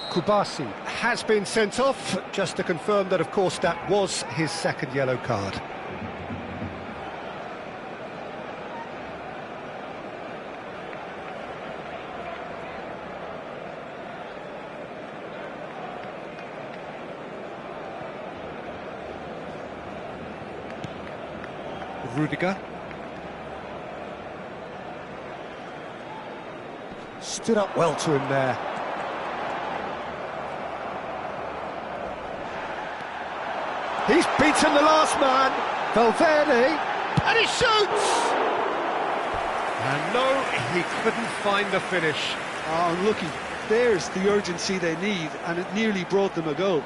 Kubasi has been sent off, just to confirm that, of course, that was his second yellow card. Rudiger. Stood up well to him there. He's beaten the last man, Valverde, and he shoots! And no, he couldn't find the finish. Oh, unlucky. there's the urgency they need, and it nearly brought them a goal.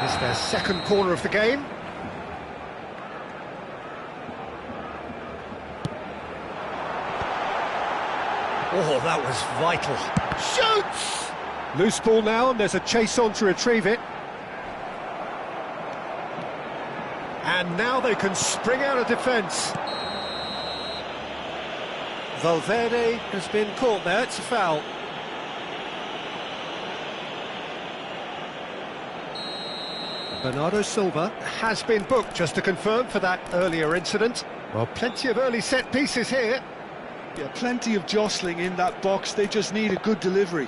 It's their second corner of the game. Oh, that was vital. Shoots! Loose ball now, and there's a chase on to retrieve it. And now they can spring out of defence. Valverde has been caught there, it's a foul. Bernardo Silva has been booked, just to confirm, for that earlier incident. Well, plenty of early set pieces here. Yeah, plenty of jostling in that box, they just need a good delivery.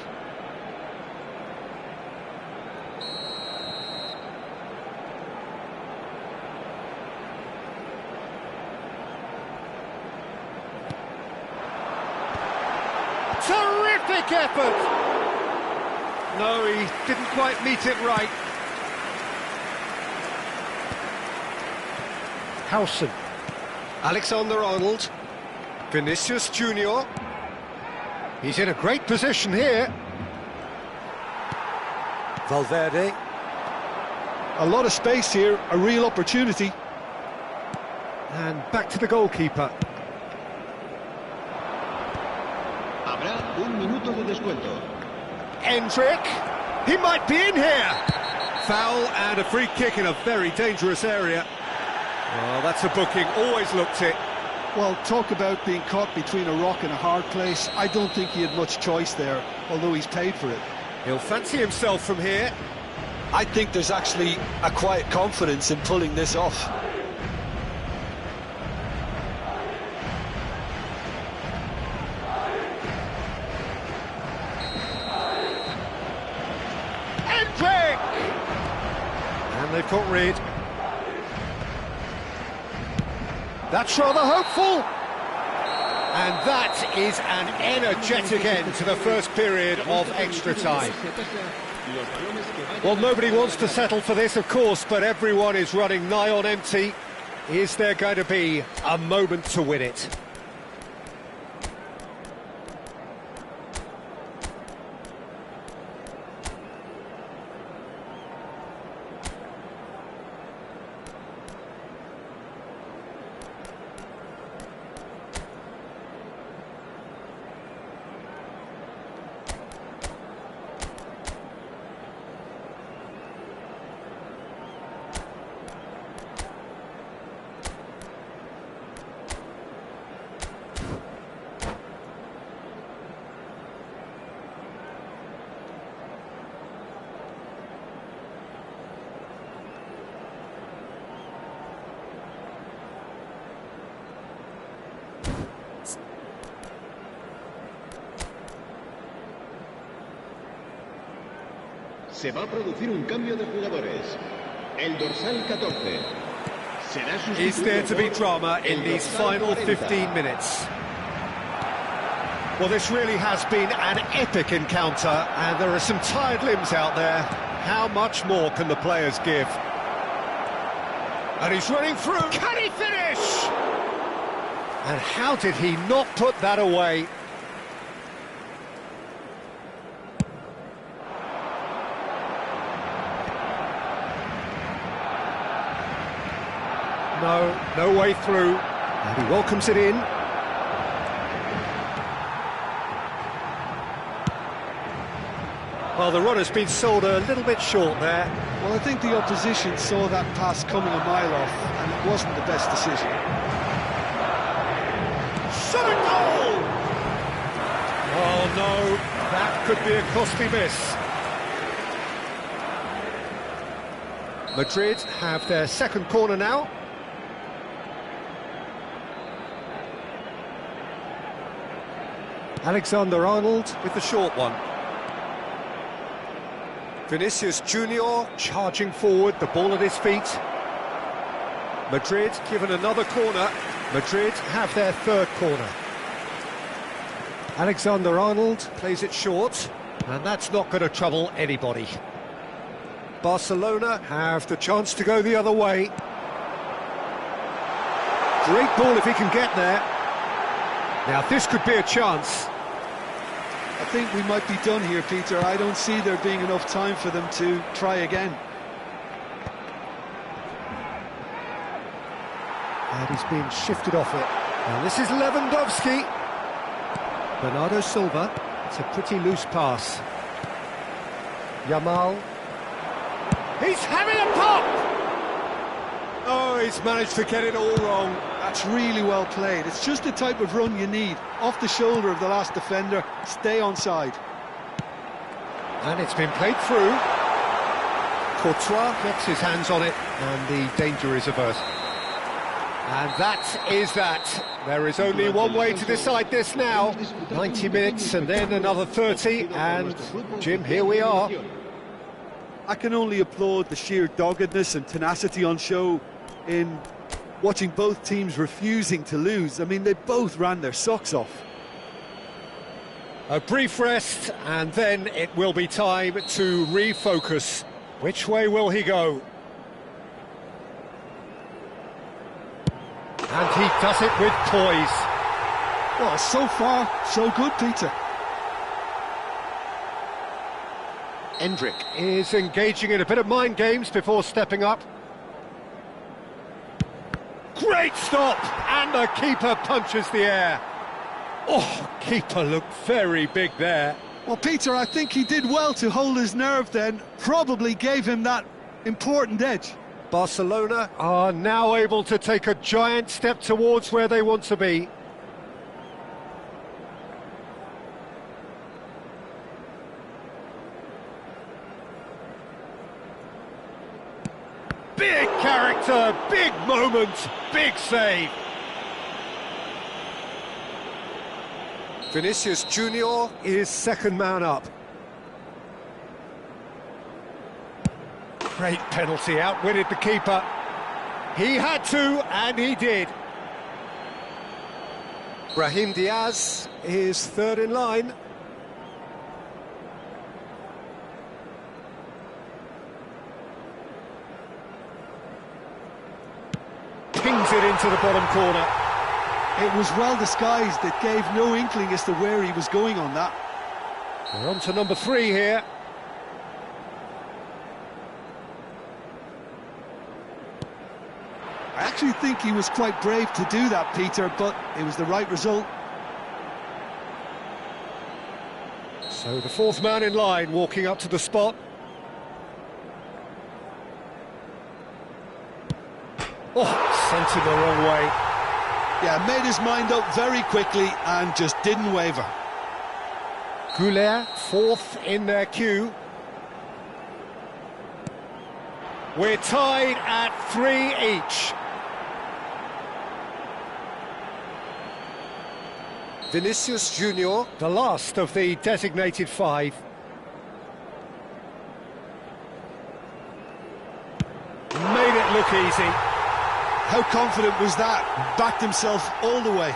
Terrific effort! No, he didn't quite meet it right. Howson. Alexander-Arnold. Vinicius Junior. He's in a great position here. Valverde. A lot of space here, a real opportunity. And back to the goalkeeper. Habrá un minuto de descuento. Endrick. He might be in here. Foul and a free kick in a very dangerous area. Well, that's a booking, always looked it. Well, talk about being caught between a rock and a hard place. I don't think he had much choice there, although he's paid for it. He'll fancy himself from here. I think there's actually a quiet confidence in pulling this off. Endrick! And they've caught Reed. That's rather hopeful. And that is an energetic end to the first period of extra time. Well, nobody wants to settle for this, of course, but everyone is running nigh on empty. Is there going to be a moment to win it? Se va a producir un cambio de jugadores. El dorsal 14 será sustituido. Is there to be drama in these final 15 minutes? Well, this really has been an epic encounter, and there are some tired limbs out there. How much more can the players give? And he's running through. Can he finish? And how did he not put that away? No way through, and he welcomes it in. Well, the run has been sold a little bit short there. Well, I think the opposition saw that pass coming a mile off, and it wasn't the best decision. Shot a goal! Oh no, that could be a costly miss. Madrid have their second corner now. Alexander-Arnold with the short one. Vinicius Junior charging forward, the ball at his feet. Madrid given another corner. Madrid have their third corner. Alexander-Arnold plays it short, and that's not going to trouble anybody. Barcelona have the chance to go the other way. Great ball if he can get there. Now this could be a chance. I think we might be done here, Peter. I don't see there being enough time for them to try again. And he's been shifted off it. Now this is Lewandowski. Bernardo Silva. It's a pretty loose pass. Yamal. He's having a pop! Oh, he's managed to get it all wrong. That's really well played. It's just the type of run you need. Off the shoulder of the last defender, stay onside. And it's been played through. Courtois gets his hands on it, and the danger is averted. And that is that. There is only one way to decide this now. 90 minutes and then another 30, and Jim, here we are. I can only applaud the sheer doggedness and tenacity on show in watching both teams refusing to lose. I mean, they both ran their socks off. A brief rest, and then it will be time to refocus. Which way will he go? And he does it with poise. Well, so far, so good, Peter. Endrick is engaging in a bit of mind games before stepping up. Great stop! And the keeper punches the air. Oh, keeper looked very big there. Well, Peter, I think he did well to hold his nerve then. Probably gave him that important edge. Barcelona are now able to take a giant step towards where they want to be. Big character, big moment, big save. Vinicius Junior is second man up. Great penalty, outwitted the keeper. He had to, and he did. Brahim Diaz is third in line. Pings it into the bottom corner. It was well disguised. It gave no inkling as to where he was going on that. We're on to number 3 here. I actually think he was quite brave to do that, Peter, but it was the right result. So the fourth man in line walking up to the spot. Oh, sent him the wrong way. Yeah, made his mind up very quickly and just didn't waver. Goulet, fourth in their queue. We're tied at 3 each. Vinicius Junior, the last of the designated 5. Made it look easy. How confident was that? Backed himself all the way.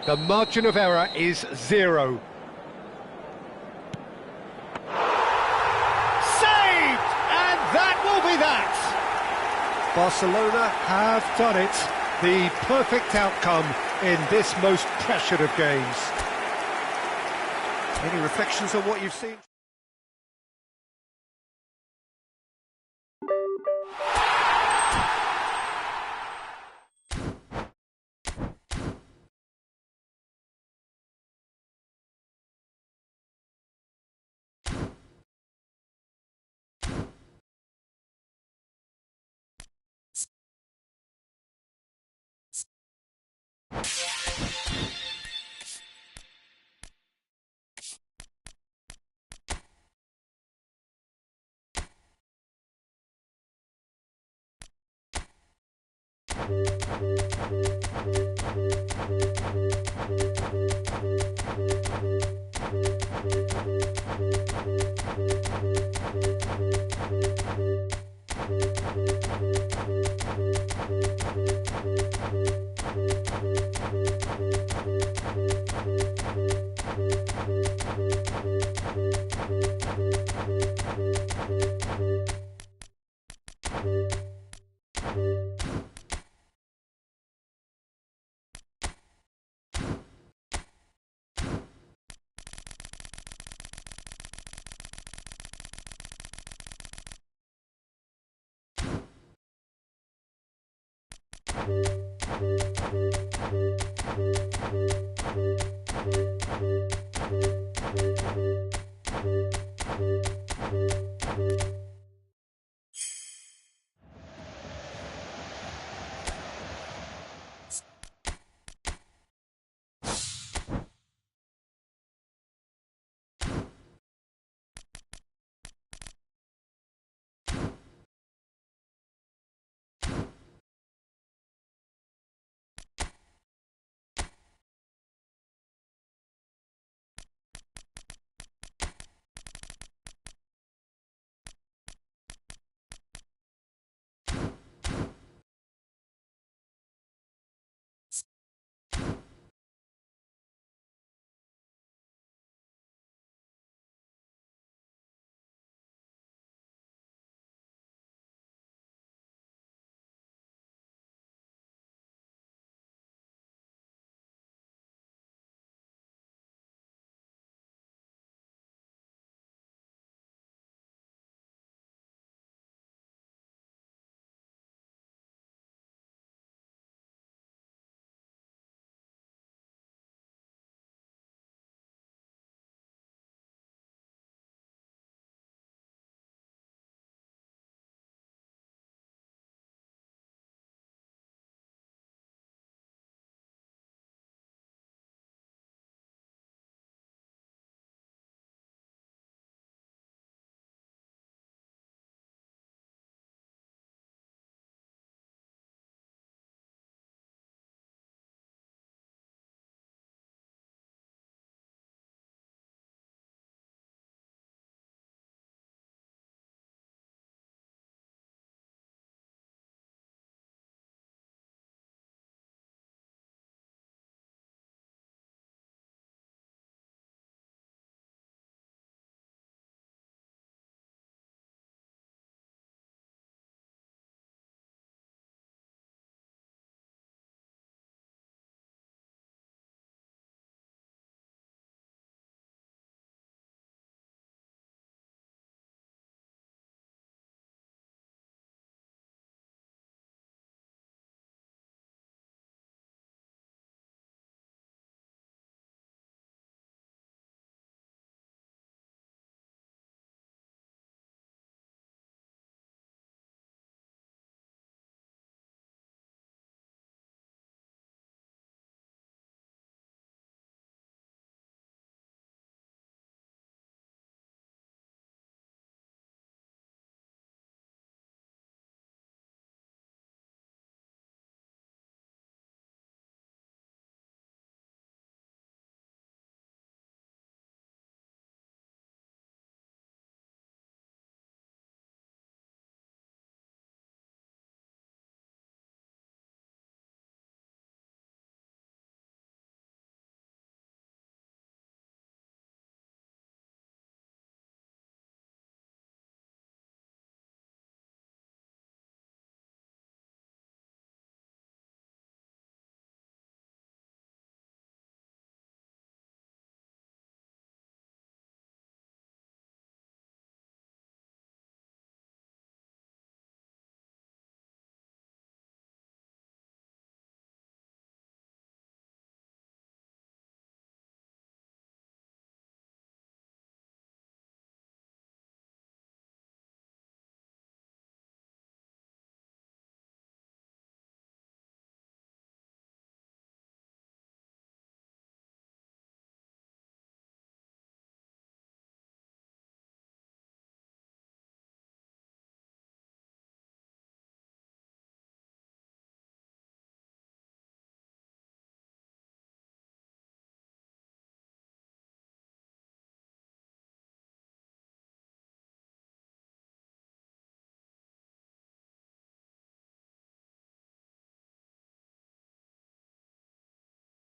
The margin of error is 0. Saved! And that will be that! Barcelona have done it. The perfect outcome in this most pressured of games. Any reflections on what you've seen?